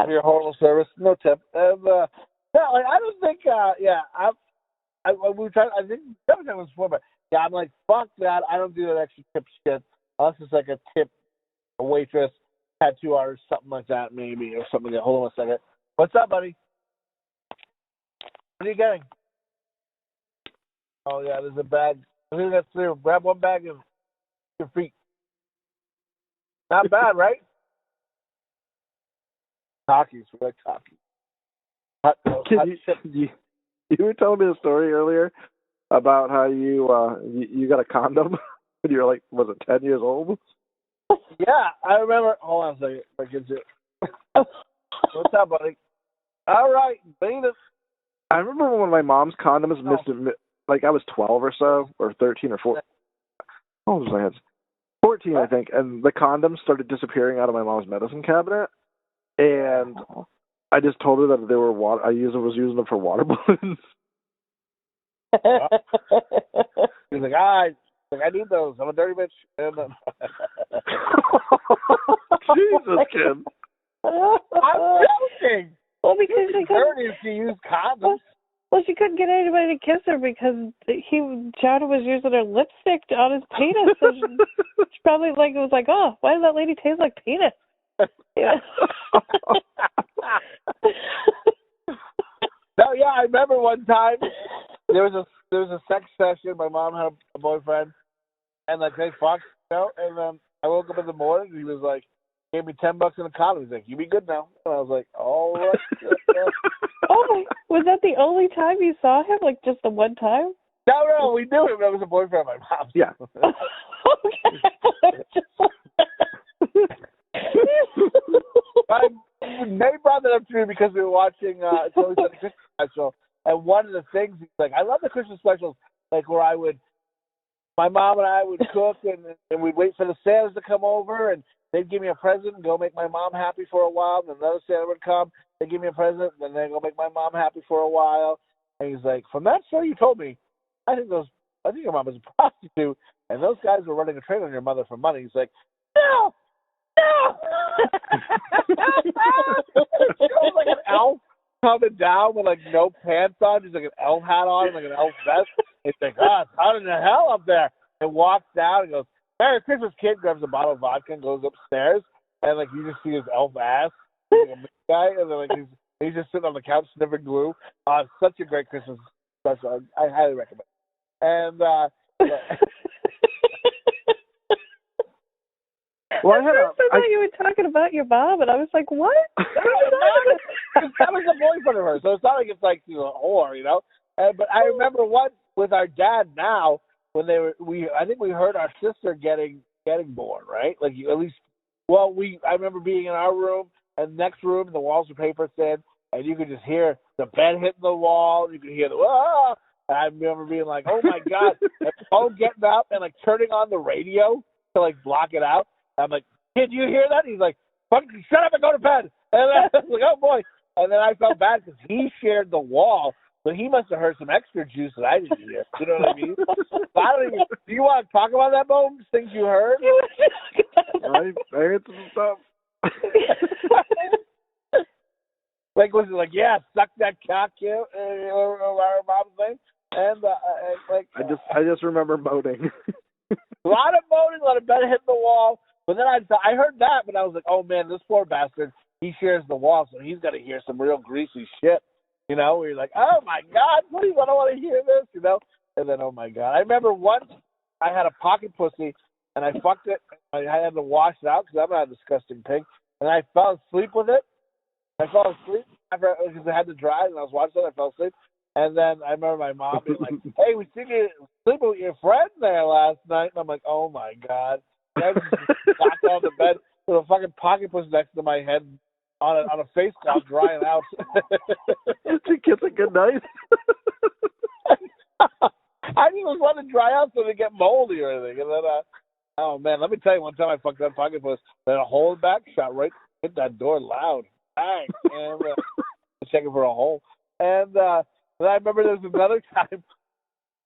Your horrible service, no tip. No, like, I don't think, I we were trying. I think every time was before, but yeah, I'm like, fuck that. I don't do that extra tip shit unless it's like a tip, a waitress, tattoo artist, something like that, maybe, or something like that. Hold on a second. What's up, buddy? What are you getting? Oh yeah, there's a bag. I think that's three. Grab one bag and your feet. Not bad, right? Takis, we like Takis. You were telling me a story earlier about how you got a condom when you were like, was it 10 years old? Yeah, I remember. Hold on a second. I can do it. What's up, buddy? All right, Venus. I remember when my mom's condoms missed, like I was 12 or so, or 13 or 14. How old was I? 14, I think, and the condoms started disappearing out of my mom's medicine cabinet, and I just told her that they were water. Was using them for water balloons. He's like, I need those. I'm a dirty bitch. And, Jesus, kid. I'm joking. Well, because she dirty if she used condoms. Well, she couldn't get anybody to kiss her because Chowder was using her lipstick on his penis. So she probably was like, oh, why does that lady taste like penis? Yeah. No, yeah, I remember one time there was a sex session. My mom had a boyfriend, and like they fucked, and then I woke up in the morning and he was like, gave me $10 in a condom. He's like, you be good now. And I was like, all right. Oh my! Was that the only time you saw him? Like just the one time? No, we knew him. That was a boyfriend of my mom's. Yeah. They brought that up to me because we were watching it's always the Christmas special, and one of the things he's like, I love the Christmas specials, like where my mom and I would cook and we'd wait for the Santas to come over and they'd give me a present and go make my mom happy for a while, and another Santa would come, they'd give me a present, and then they'd go make my mom happy for a while. And he's like, from that story you told me, I think your mom was a prostitute, and those guys were running a train on your mother for money. He's like, no! She was like an elf coming down with like no pants on, just like an elf hat on, like an elf vest. He's like, it's hot in the hell up there. And walks down and goes, Merry Christmas, kid. Grabs a bottle of vodka and goes upstairs, and like you just see his elf ass, like a big guy, and then like he's just sitting on the couch sniffing glue. Such a great Christmas special. I highly recommend. And well, I thought you were talking about your mom, and I was like, what? That was the boyfriend of hers, so it's not like it's like a whore, you know. But I remember once with our dad now when I think we heard our sister getting born, right? Like at least, I remember being in our room and next room, the walls were paper thin, and you could just hear the bed hitting the wall. You could hear the ah. And I remember being like, oh my god, and Paul getting up and like turning on the radio to like block it out. I'm like, kid, you hear that? He's like, fucking shut up and go to bed. And I was like, oh boy. And then I felt bad because he shared the wall, but he must have heard some extra juice that I didn't hear. You know what I mean? Do you want to talk about that, Bones? Things you heard? I heard some stuff. Like, was it like, yeah, suck that cock, you, or our mom's thing? And I just remember moaning. A lot of moaning, a lot of bed hitting the wall. But then I heard that, but I was like, oh man, this poor bastard, he shares the wall, so he's got to hear some real greasy shit. You know, where you're like, oh my god, please, I don't want to hear this, you know? And then, oh my god. I remember once I had a pocket pussy, and I fucked it. I had to wash it out because I'm not a disgusting pig. And I fell asleep with it. I fell asleep because I had to dry, and I was watching it. I fell asleep. And then I remember my mom being like, hey, we seen you sleeping with your friend there last night. And I'm like, oh my god. I just knocked on the bed with a fucking pocket pussy next to my head on a face cloth drying out. Did kids a good night? I just was letting it dry out so they get moldy or anything. And then, oh man, let me tell you, one time I fucked that pocket pussy, then a hole in the back, shot right, hit that door loud. Bang. And checking for a hole. And then I remember there was another time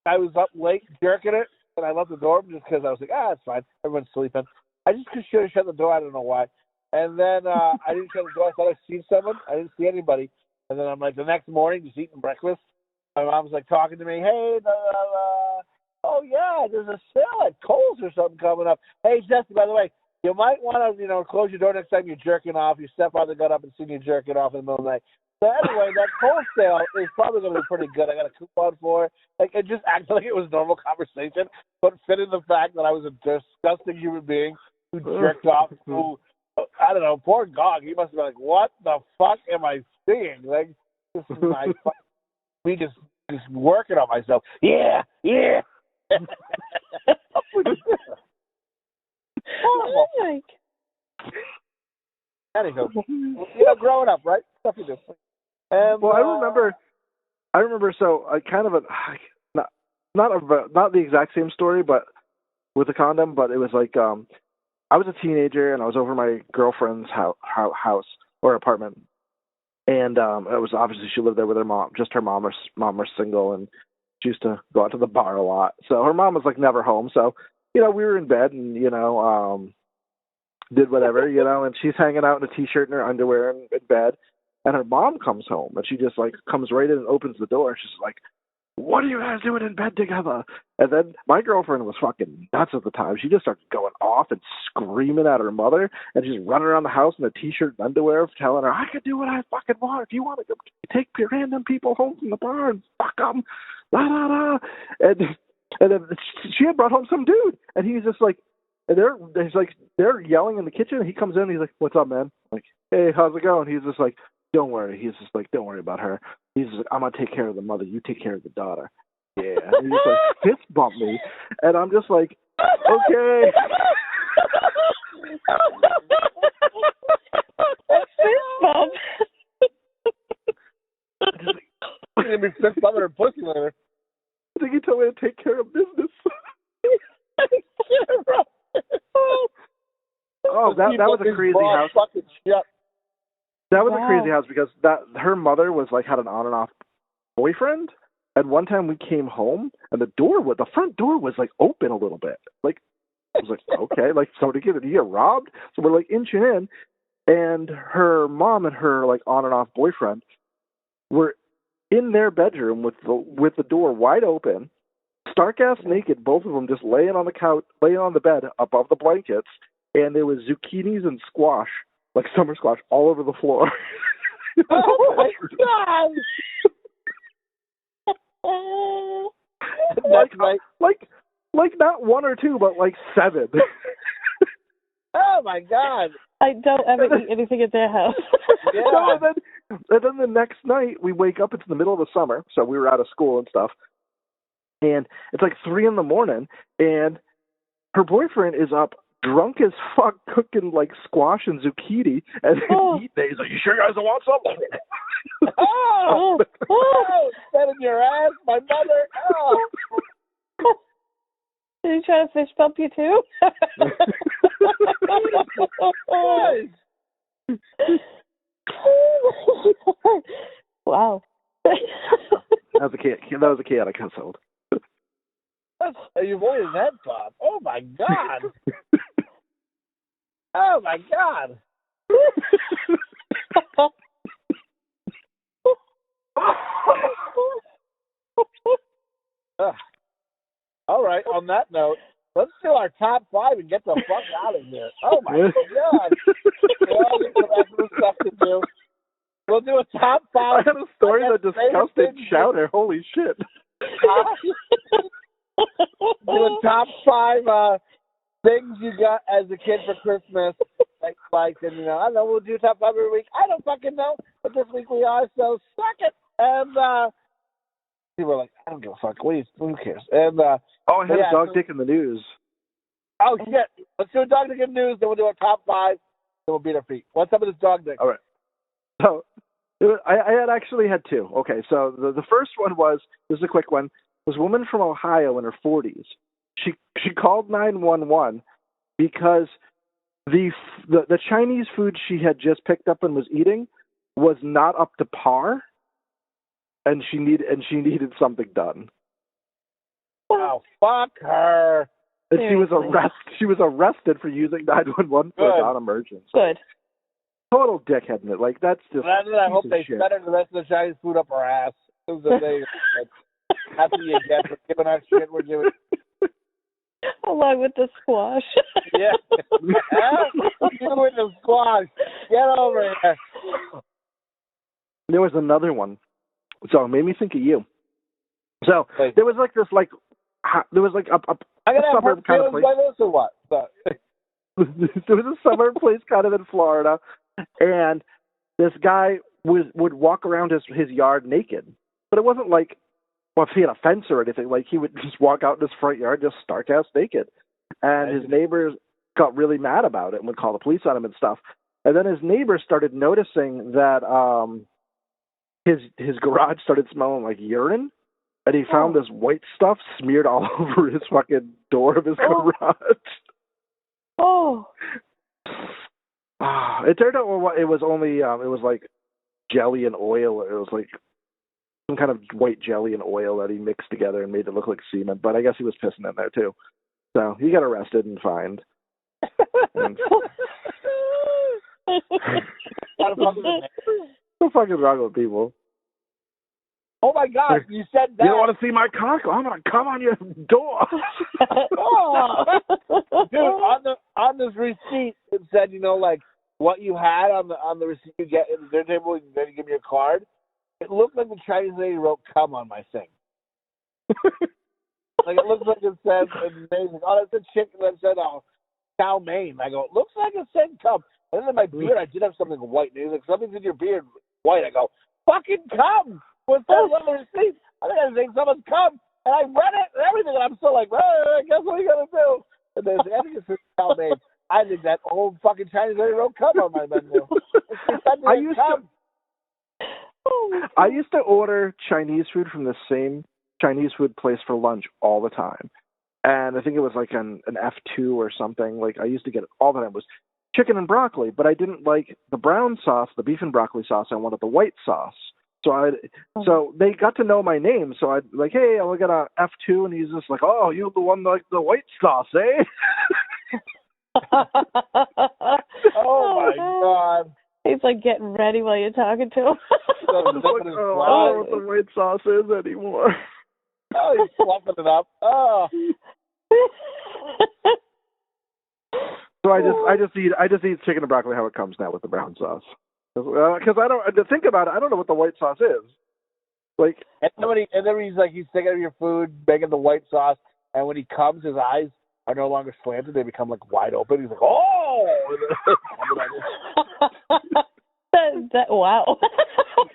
I was up late jerking it, and I left the door just because I was like, it's fine. Everyone's sleeping. I just should have shut the door. I don't know why. And then I didn't shut the door. I thought I seen someone. I didn't see anybody. And then I'm like, the next morning, just eating breakfast. my mom's like talking to me. Hey, oh yeah, there's a sale at Kohl's or something coming up. Hey, Jesse, by the way, you might want to, close your door next time you're jerking off. Your stepfather got up and seen you jerking off in the middle of the night. So anyway, that Kohl's sale is probably going to be pretty good. I got a coupon for it. Like, it just acted like it was normal conversation, but fit in the fact that I was a disgusting human being who jerked off. Who, I don't know, poor Gog. He must have been like, what the fuck am I seeing? Like, this is me just working on myself. Yeah. Horrible. Anywho, growing up, right? Stuff you do. Well, I remember. So I kind of not the exact same story, but with the condom. But it was like I was a teenager and I was over my girlfriend's house or apartment, and it was obviously she lived there with her mom. Just her mom was single, and she used to go out to the bar a lot. So her mom was like never home. So we were in bed and did whatever, and she's hanging out in a t-shirt and her underwear in bed. And her mom comes home, and she just, like, comes right in and opens the door. She's like, what are you guys doing in bed together? And then my girlfriend was fucking nuts at the time. She just started going off and screaming at her mother, and she's running around the house in a T-shirt and underwear, telling her, I can do what I fucking want. If you want to go take random people home from the bar and fuck them, da-da-da. And then she had brought home some dude, and he's just like, and they're yelling in the kitchen, and he comes in, and he's like, what's up, man? Like, hey, how's it going? He's just like, don't worry. He's just like, don't worry about her. He's just like, I'm going to take care of the mother. You take care of the daughter. Yeah. And he's like, fist bump me. And I'm just like, okay. Fist bump. You're going to be fist bumping her pussy later. I think he told me to take care of business. Oh, that was a crazy house. That was a crazy house because her mother was like had an on and off boyfriend, and one time we came home and the front door was like open a little bit. Like I was like, okay, like so did you get robbed? So we're like inching in, and her mom and her like on and off boyfriend were in their bedroom with the door wide open, stark ass naked, both of them just laying on the bed above the blankets, and there was zucchinis and squash. Like summer squash all over the floor. Oh my God! like not one or two, but like 7. Oh my God! I don't ever eat anything at their house. Yeah. No, and then the next night we wake up. It's the middle of the summer, so we were out of school and stuff. And it's like 3 a.m, and her boyfriend is up, drunk as fuck, cooking like squash and zucchini, and he's like, "You sure you guys don't want some?" Set in your ass, my mother. Oh. Did he try to fist bump you too? Wow. That was a chaotic household. You've avoided that, Bob. Oh my God. Oh my God. All right, on that note, let's do our top 5 and get the fuck out of here. Oh my God. Well, we have extra stuff to do. We'll do a top 5. I have a story that disgusted Chowder. Holy shit. Do a top 5 things you got as a kid for Christmas. Like, and I don't know, we'll do top 5 every week. I don't fucking know, but this week we are, so suck it. And people are like, I don't give a fuck. Who cares? And I had a dog dick in the news. Oh shit! Let's do a dog dick in the news. Then we'll do our top 5. Then we'll beat our feet. What's up with this dog dick? All right. So I had actually had 2. Okay, so the first one this is a quick one. Was a woman from Ohio in her 40s. She called 911 because the Chinese food she had just picked up and was eating was not up to par, and she needed something done. Oh, fuck her! And she was arrested for using 911 for a non-emergency. Good. Total dickhead in it. Like that's just. I hope they better the rest of the Chinese food up her ass. the thing. That's what you get for giving our shit. We're giving. Along with the squash. Yeah. You with the squash. Get over here. There was another one. So it made me think of you. So there was like this, there was like a suburb kind of place. By this or what? There was a suburb place kind of in Florida, and this guy would walk around his yard naked. But it wasn't like, well, if he had a fence or anything, like he would just walk out in his front yard just stark-ass naked. And his neighbors got really mad about it and would call the police on him and stuff. And then his neighbors started noticing that his garage started smelling like urine, and he found this white stuff smeared all over his fucking door of his garage. Oh. It turned out it was only it was like jelly and oil. It was like some kind of white jelly and oil that he mixed together and made it look like semen. But I guess he was pissing in there too. So he got arrested and fined. And What the fuck is wrong with people? Oh my God! You said that. You don't want to see my cock? I'm gonna come on your door. Dude, on this receipt it said, like what you had on the receipt you get in the dinner table, and then you give me your card. It looked like the Chinese lady wrote "come" on my thing. Like it looks like it said amazing. Oh, that's a chicken that said chow mein. I go, it looks like it said "come." And then in my beard, I did have something white. And he's like, something's in your beard white. I go, fucking come. What's that on the receipt? I think I was saying someone's come, and I read it and everything, and I'm still like, I guess what are you gonna do? And there's I think it's chow mein. I think that old fucking Chinese lady wrote "come" on my menu. I used to order Chinese food from the same Chinese food place for lunch all the time, and I think it was like an F2 or something. Like I used to get it all the time. It was chicken and broccoli, but I didn't like the brown sauce, the beef and broccoli sauce. I wanted the white sauce. So they got to know my name. So I'd like, hey, I'll get a F2, and he's just like, oh, you're the one like the white sauce, eh? Oh my God! He's like getting ready while you're talking to him. I don't know what the white sauce is anymore. Oh, he's fluffing it up. Oh. So I just eat chicken and broccoli how it comes now with the brown sauce. Because I don't, to think about it, I don't know what the white sauce is. Like, and then he's thinking of your food, making the white sauce, and when he comes, his eyes are no longer slanted; they become like wide open. He's like, oh! Wow.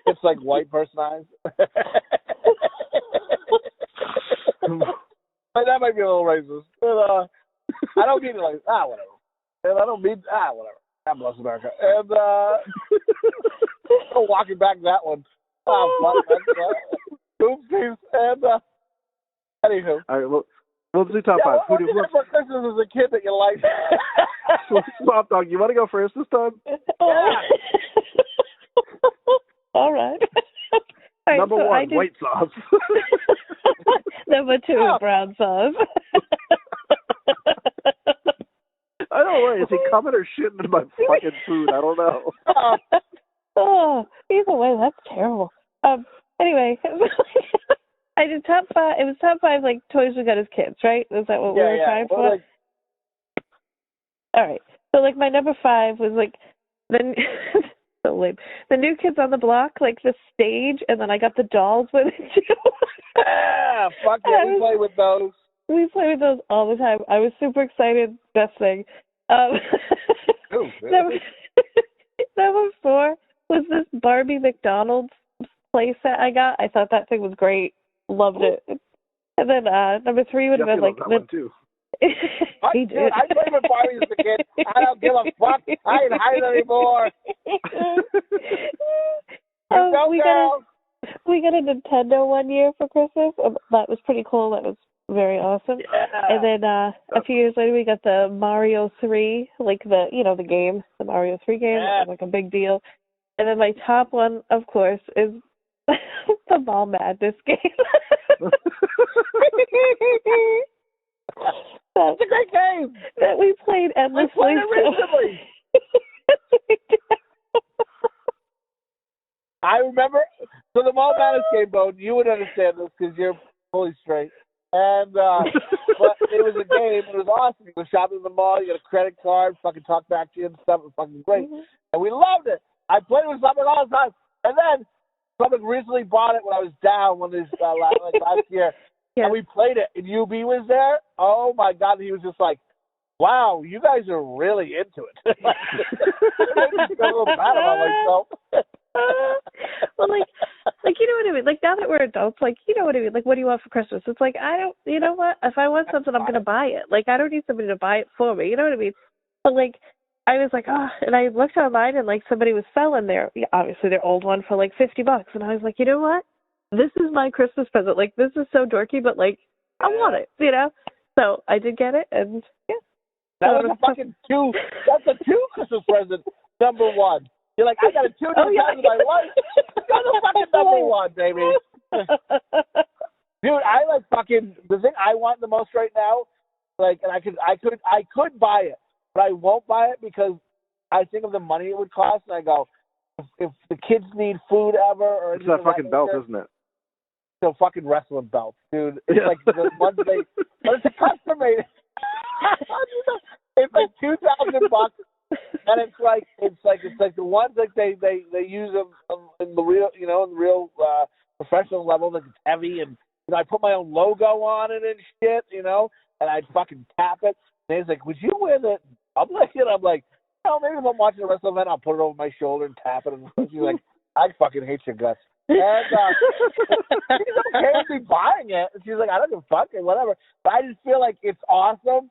It's like white person eyes. But that might be a little racist. But, I don't mean it like whatever. And I don't mean whatever. God bless America. And walking back that one. Oopsies. And anywho. All right, well, let's do top five. What did you have for Christmas as a kid that you liked? Slopdog, you want to go first this time? Yeah. All right. Number one, white sauce. Number two, brown sauce. I don't know. Is he coming or shitting in my fucking food? I don't know. Either way, that's terrible. Anyway, I did top five. It was top five like toys we got as kids, right? Is that what we were trying for? Like... All right. So like my number five was like so lame. The New Kids on the Block, like the stage, and then I got the dolls with it too. Fuck yeah, we play with those. We play with those all the time. I was super excited. Best thing. Number four was this Barbie McDonald's play set I got. I thought that thing was great. Loved it. And then number three would have been like one too. I played with Barbies as a kid. I don't give a fuck. I ain't hiding anymore. We got a Nintendo one year for Christmas. That was pretty cool. That was very awesome. Yeah. And then a few years later, we got the Mario 3, like the game, the Mario 3 game. Yeah. That was like a big deal. And then my top one, of course, is the Ball Madness game. That's a great game. That we played endlessly. We played it recently. I remember. So the Mall Madness game, Bo, you would understand this because you're fully straight. And but it was a game. It was awesome. You go shopping in the mall. You get a credit card. Fucking talk back to you and stuff. It was fucking great. And we loved it. I played with Slopdog all the time. And then Slopdog recently bought it when I was down one of these last year. Yeah. And we played it. And UB was there. Oh my God! He was just like, "Wow, you guys are really into it." It made me feel a little bad about myself. Well, like you know what I mean. Like now that we're adults, like you know what I mean. Like, what do you want for Christmas? It's like I don't. You know what? If I want something, I'm gonna buy it. Like I don't need somebody to buy it for me. You know what I mean? But like, I was like, oh, and I looked online and like somebody was selling obviously their old one for like $50, and I was like, you know what? This is my Christmas present. Like this is so dorky, but like I want it. You know. So I did get it, and yeah. That was a fucking two. That's a two Christmas present. Number one. You're like, I got a tune in my life. You're the fucking number one, baby. Dude, I like fucking the thing I want the most right now. Like, and I could buy it, but I won't buy it because I think of the money it would cost, and I go, if the kids need food ever, or it's that fucking belt, isn't it? So fucking wrestling belts, dude. It's like the ones but it's a custom made. It's like $2,000. And it's like the ones like they use them in the real professional level. Like it's heavy, and I put my own logo on it and shit, and I'd fucking tap it. And he's like, "Would you wear that?" I'm like, "Oh, maybe if I'm watching the wrestling event, I'll put it over my shoulder and tap it." And she's like, "I fucking hate your guts." And she's okay with me buying it. And she's like, "I don't give a fuck," and whatever. But I just feel like it's awesome.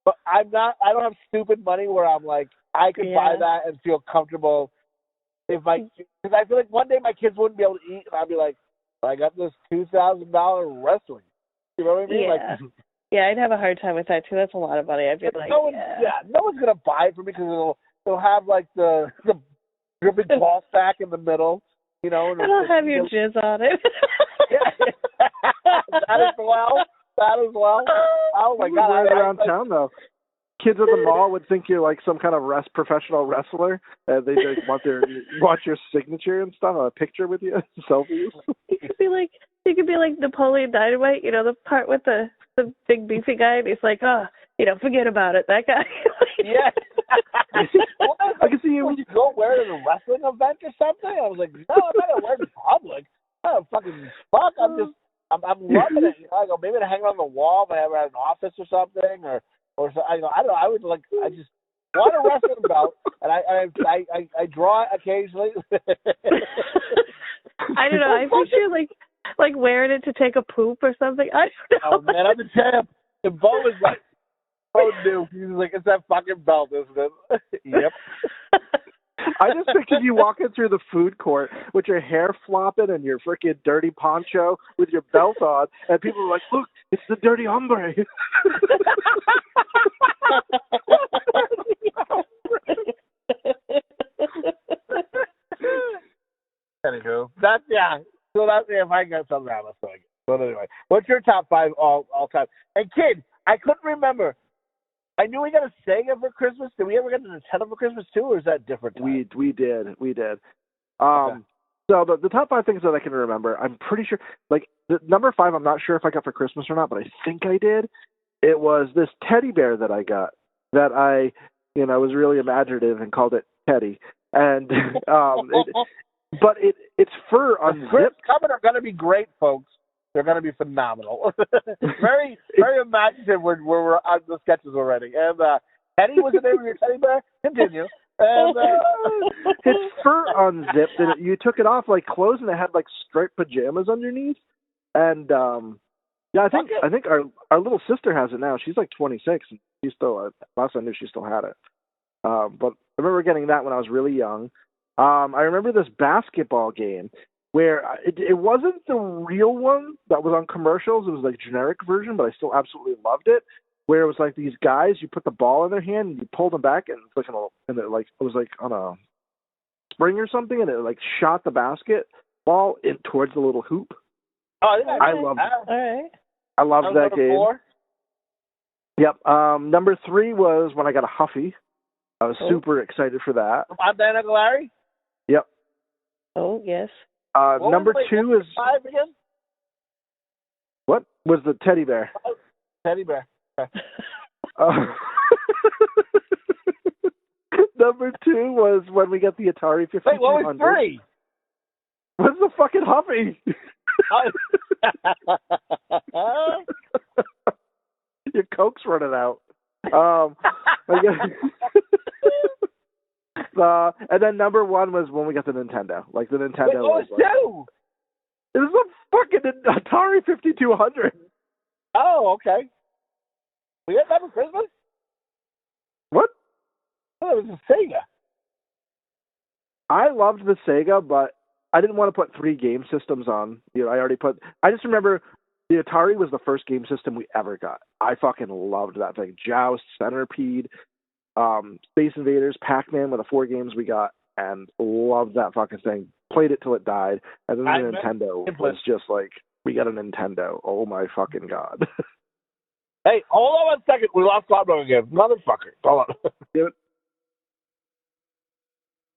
But I don't have stupid money where I'm like, I could buy that and feel comfortable. Because I feel like one day my kids wouldn't be able to eat, and I'd be like, I got this $2,000 wrestling. You know what I mean? Yeah. Yeah, I'd have a hard time with that too. That's a lot of money. I'd be like, no one's gonna buy it for me because it'll have like the your big ball sack in the middle, And it'll have your jizz on it. That as well. Oh my God! Right around town though. Kids at the mall would think you're like some kind of professional wrestler, and they want your signature and stuff, a picture with you, selfies. You could be like Napoleon Dynamite, the part with the big beefy guy, and he's like, forget about it, that guy. Yeah. I can see you. Would you go wear it at a wrestling event or something? I was like, no, I'm not gonna wear it in public. I don't fucking fuck. I'm loving it. I go maybe to hang it on the wall if I ever had an office or something, or so, I don't know. I would like. I just want a wrestling belt, and I draw it occasionally. I don't know. I picture like wearing it to take a poop or something. I don't know. Oh man, I'm the champ. And Bo was like, "Oh, dude," he was like, "It's that fucking belt, isn't it?" Yep. I just pictured you walking through the food court with your hair flopping and your freaking dirty poncho with your belt on, and people were like, "Look, it's the dirty hombre." Anywho, if I got something out of it. But anyway, what's your top 5 all time? And kid, I couldn't remember. I knew we got a Sega for Christmas. Did we ever get a Nintendo for Christmas too, or is that different? We did. Okay. So the top 5 things that I can remember, I'm pretty sure, like the number 5, I'm not sure if I got for Christmas or not, but I think I did. It was this teddy bear that I got that I was really imaginative and called it Teddy, and its fur unzipped. Chris coming are going to be great, folks. They're going to be phenomenal. Very, very imaginative when we're on the sketches already. And Teddy was the name of your teddy bear? Continue. And its fur unzipped, and you took it off like clothes, and it had like striped pajamas underneath. And I think our little sister has it now. She's like 26, and she's still. Last I knew, she still had it. But I remember getting that when I was really young. I remember this basketball game where it wasn't the real one that was on commercials. It was like a generic version, but I still absolutely loved it. Where it was like these guys, you put the ball in their hand and you pulled them back, and it was like on a spring or something, and it like shot the basketball in towards the little hoop. Oh, I loved it. All right. I loved that game. 4? Yep. Number 3 was when I got a Huffy. I was super excited for that. I'm Dan Uncle Larry? Yep. Oh, yes. Number two is... 5 again? What? Was the teddy bear. Teddy bear. Number two was when we got the Atari 5200. Wait, what was 3? What's the fucking Huffy? Your Coke's running out. And then number one was when we got the Nintendo. Like the Nintendo. Wait, what was 2? It was a fucking Atari 5200. Oh, okay. We got that for Christmas? What? Oh, it was a Sega. I loved the Sega, but I didn't want to put 3 game systems on. I just remember the Atari was the first game system we ever got. I fucking loved that thing. Joust, Centipede, Space Invaders, Pac-Man were the 4 games we got, and loved that fucking thing. Played it till it died. And then the Nintendo was just like, we got a Nintendo. Oh my fucking God. Hey, hold on 1 second. We lost Slopdog again. Motherfucker. Hold on. Dude.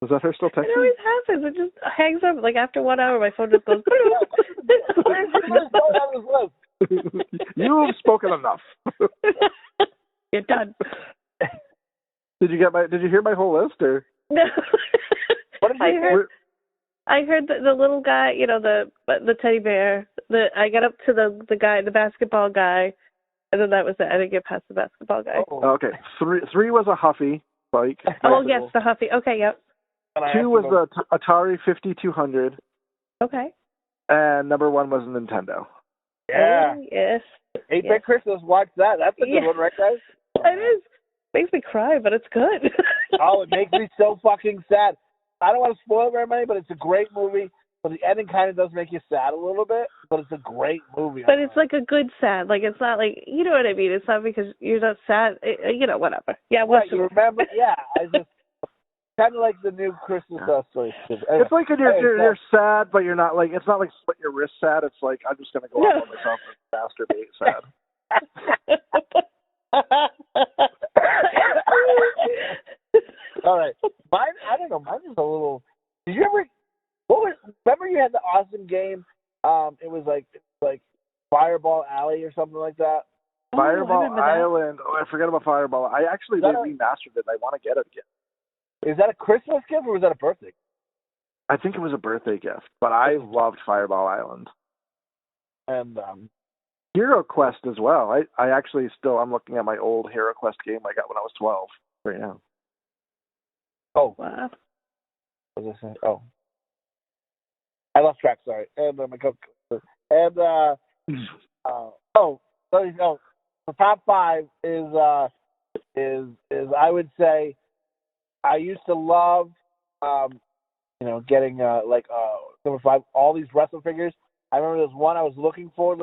Was that her still texting? It always happens. It just hangs up. Like after 1 hour, my phone just goes. You've spoken enough. You're done. Did you hear my whole list or? No. What did you hear? I heard the little guy, the teddy bear. I got up to the guy, the basketball guy, and then that was it. I didn't get past the basketball guy. Oh, okay. Three was a Huffy bike. Oh yes, the Huffy. Okay, yep. 2 was the Atari 5200. Okay. And number 1 was a Nintendo. Yeah. Oh, yes. 8-Bit yes. Christmas. Watch that. That's a good one, right, guys? It is. Makes me cry, but it's good. Oh, it makes me so fucking sad. I don't want to spoil it very many, but it's a great movie. But the ending kind of does make you sad a little bit, but it's a great movie. But it's like a good sad. Like, it's not like, you know what I mean? It's not because you're not sad. Whatever. Yeah, right, you remember? Yeah, I just... Kind of like the new Christmas story. Anyway. It's like you're sad, but you're not like, it's not like split your wrist sad. It's like, I'm just going to go off on myself and masturbate sad. All right. Mine, I don't know. Mine is a little, did you ever, remember you had the awesome game? It was like Fireball Alley or something like that? Fireball Island. Oh, I forgot about Fireball. They remastered it. I want to get it again. Is that a Christmas gift or was that a birthday gift? I think it was a birthday gift, but I loved Fireball Island. And Hero Quest as well. I actually I'm looking at my old Hero Quest game I got when I was 12 right now. Oh. Wow. What was I saying? Oh. I lost track, sorry. And my coach. And the top 5 is I would say I used to love, getting number 5, all these wrestling figures. I remember there was one I was looking for,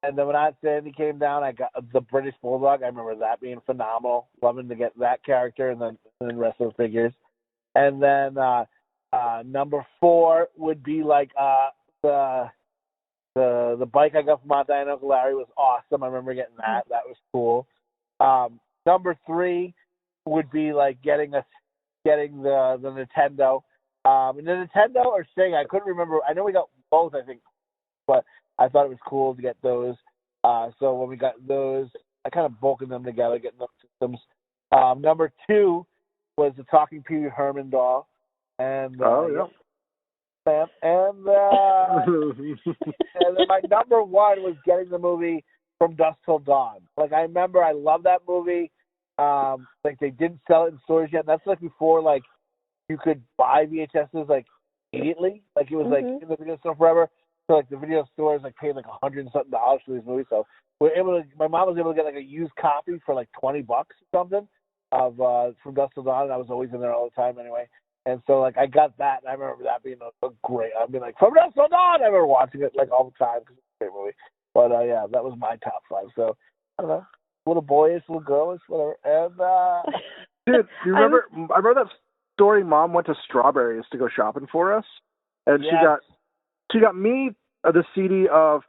and then when Aunt Sandy came down, I got the British Bulldog. I remember that being phenomenal, loving to get that character, and then wrestling figures. And then number 4 would be like the bike I got from Aunt Diane and Uncle Larry was awesome. I remember getting that. That was cool. Number 3 would be like getting the Nintendo. And the Nintendo or Sega, I couldn't remember. I know we got both, I think, but I thought it was cool to get those. So when we got those, I kind of bulking them together, getting those systems. Number 2 was the Talking Pee Wee Herman doll. And and then my number 1 was getting the movie From Dusk Till Dawn. Like, I remember I loved that movie. Like, they didn't sell it in stores yet. And that's like before, like, you could buy VHSs like immediately. Like, it was like in the video store forever. So like the video stores like paid like $100 and something for these movies. So my mom was able to get like a used copy for like $20 or something of From Dusk Till Dawn, and I was always in there all the time anyway. And so like I got that, and I remember that being a great. I mean, like From Dusk Till Dawn. I remember watching it like all the time because it's a great movie. But yeah, that was my top 5. So I don't know, a little boyish, a little girlish, whatever. And dude, you remember? I remember that story. Mom went to Strawberries to go shopping for us, and she got me the CD of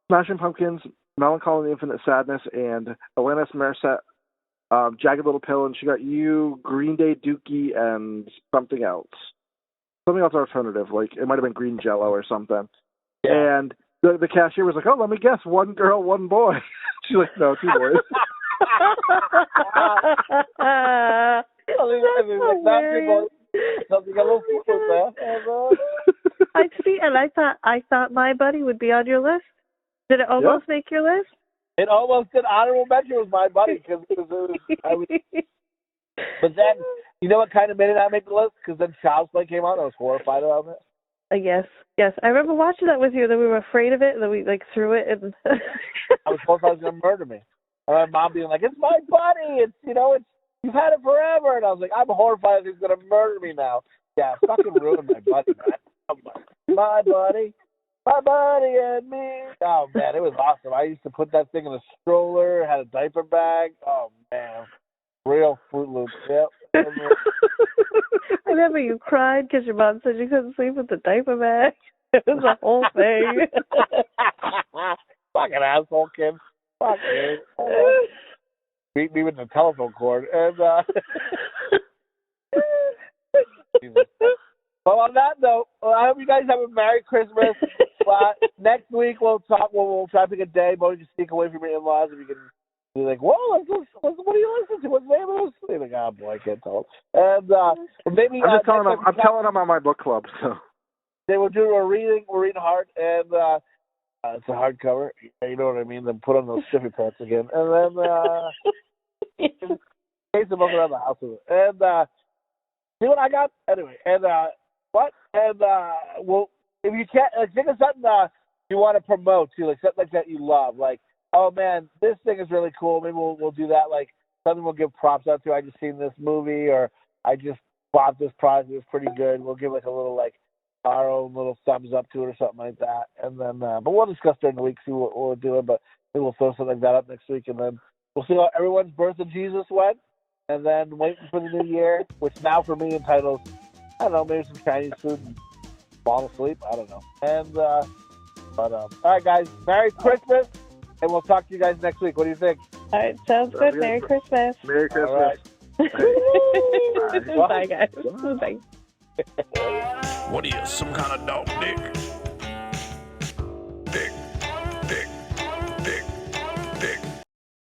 Smashing Pumpkins, Melancholy and Infinite Sadness, and Alanis Morissette, Jagged Little Pill, and she got you Green Day, Dookie, and something else. something else alternative, like it might have been green Jello or something. Yeah. And the cashier was like, "Oh, let me guess, one girl, one boy." She's like, "No, two boys." Something a little different there. I see, and I thought My Buddy would be on your list. Did it almost make your list? It almost did. Honorable mention was My Buddy because But then, you know what kind of made it not make the list? Because then Child's Play came out. I was horrified about it. Yes. I remember watching that with you. That we were afraid of it, and then we like threw it. And I was told I was going to murder me. And my mom being like, "It's My Buddy. It's you've had it forever." And I was like, "I'm horrified that he's going to murder me now." Yeah, fucking ruined My Buddy, man. My Buddy and me. Oh man, it was awesome. I used to put that thing in a stroller. Had a diaper bag. Oh man, real Fruit Loops. Yep. I remember you cried because your mom said you couldn't sleep with the diaper bag. It was a whole thing. Fucking asshole kid. Fuck you. Beat me with the telephone cord. And well, on that note, I hope you guys have a Merry Christmas. Next week we'll talk. We'll try to pick a day. But you sneak away from your in-laws if you can. Be like, whoa, what do you listen to? What's the name of this? They're like, oh boy, I can't tell. And maybe I'm just telling them. I'm telling them on my book club. So they will do a reading. We're reading hard, and it's a hardcover. You know what I mean? Then put on those stiffy pants again, and then chase them up around the house with it. And see what I got anyway. And what? And well, if you can't, think of something you want to promote too, like something like that you love, like. Oh man, this thing is really cool. Maybe we'll do that. Like something we'll give props out to. I just seen this movie, or I just bought this product. It was pretty good. We'll give like a little our own little thumbs up to it or something like that. And then, but we'll discuss during the week, see what we'll do it. But maybe we'll throw something like that up next week, and then we'll see how everyone's birth of Jesus went, and then waiting for the new year, which now for me entitles, I don't know, maybe some Chinese food and fall asleep. I don't know. And all right, guys, Merry Christmas. And we'll talk to you guys next week. What do you think? All right, sounds good. Merry Christmas. Merry Christmas. Bye, guys. Bye. What are you, some kind of dog dick?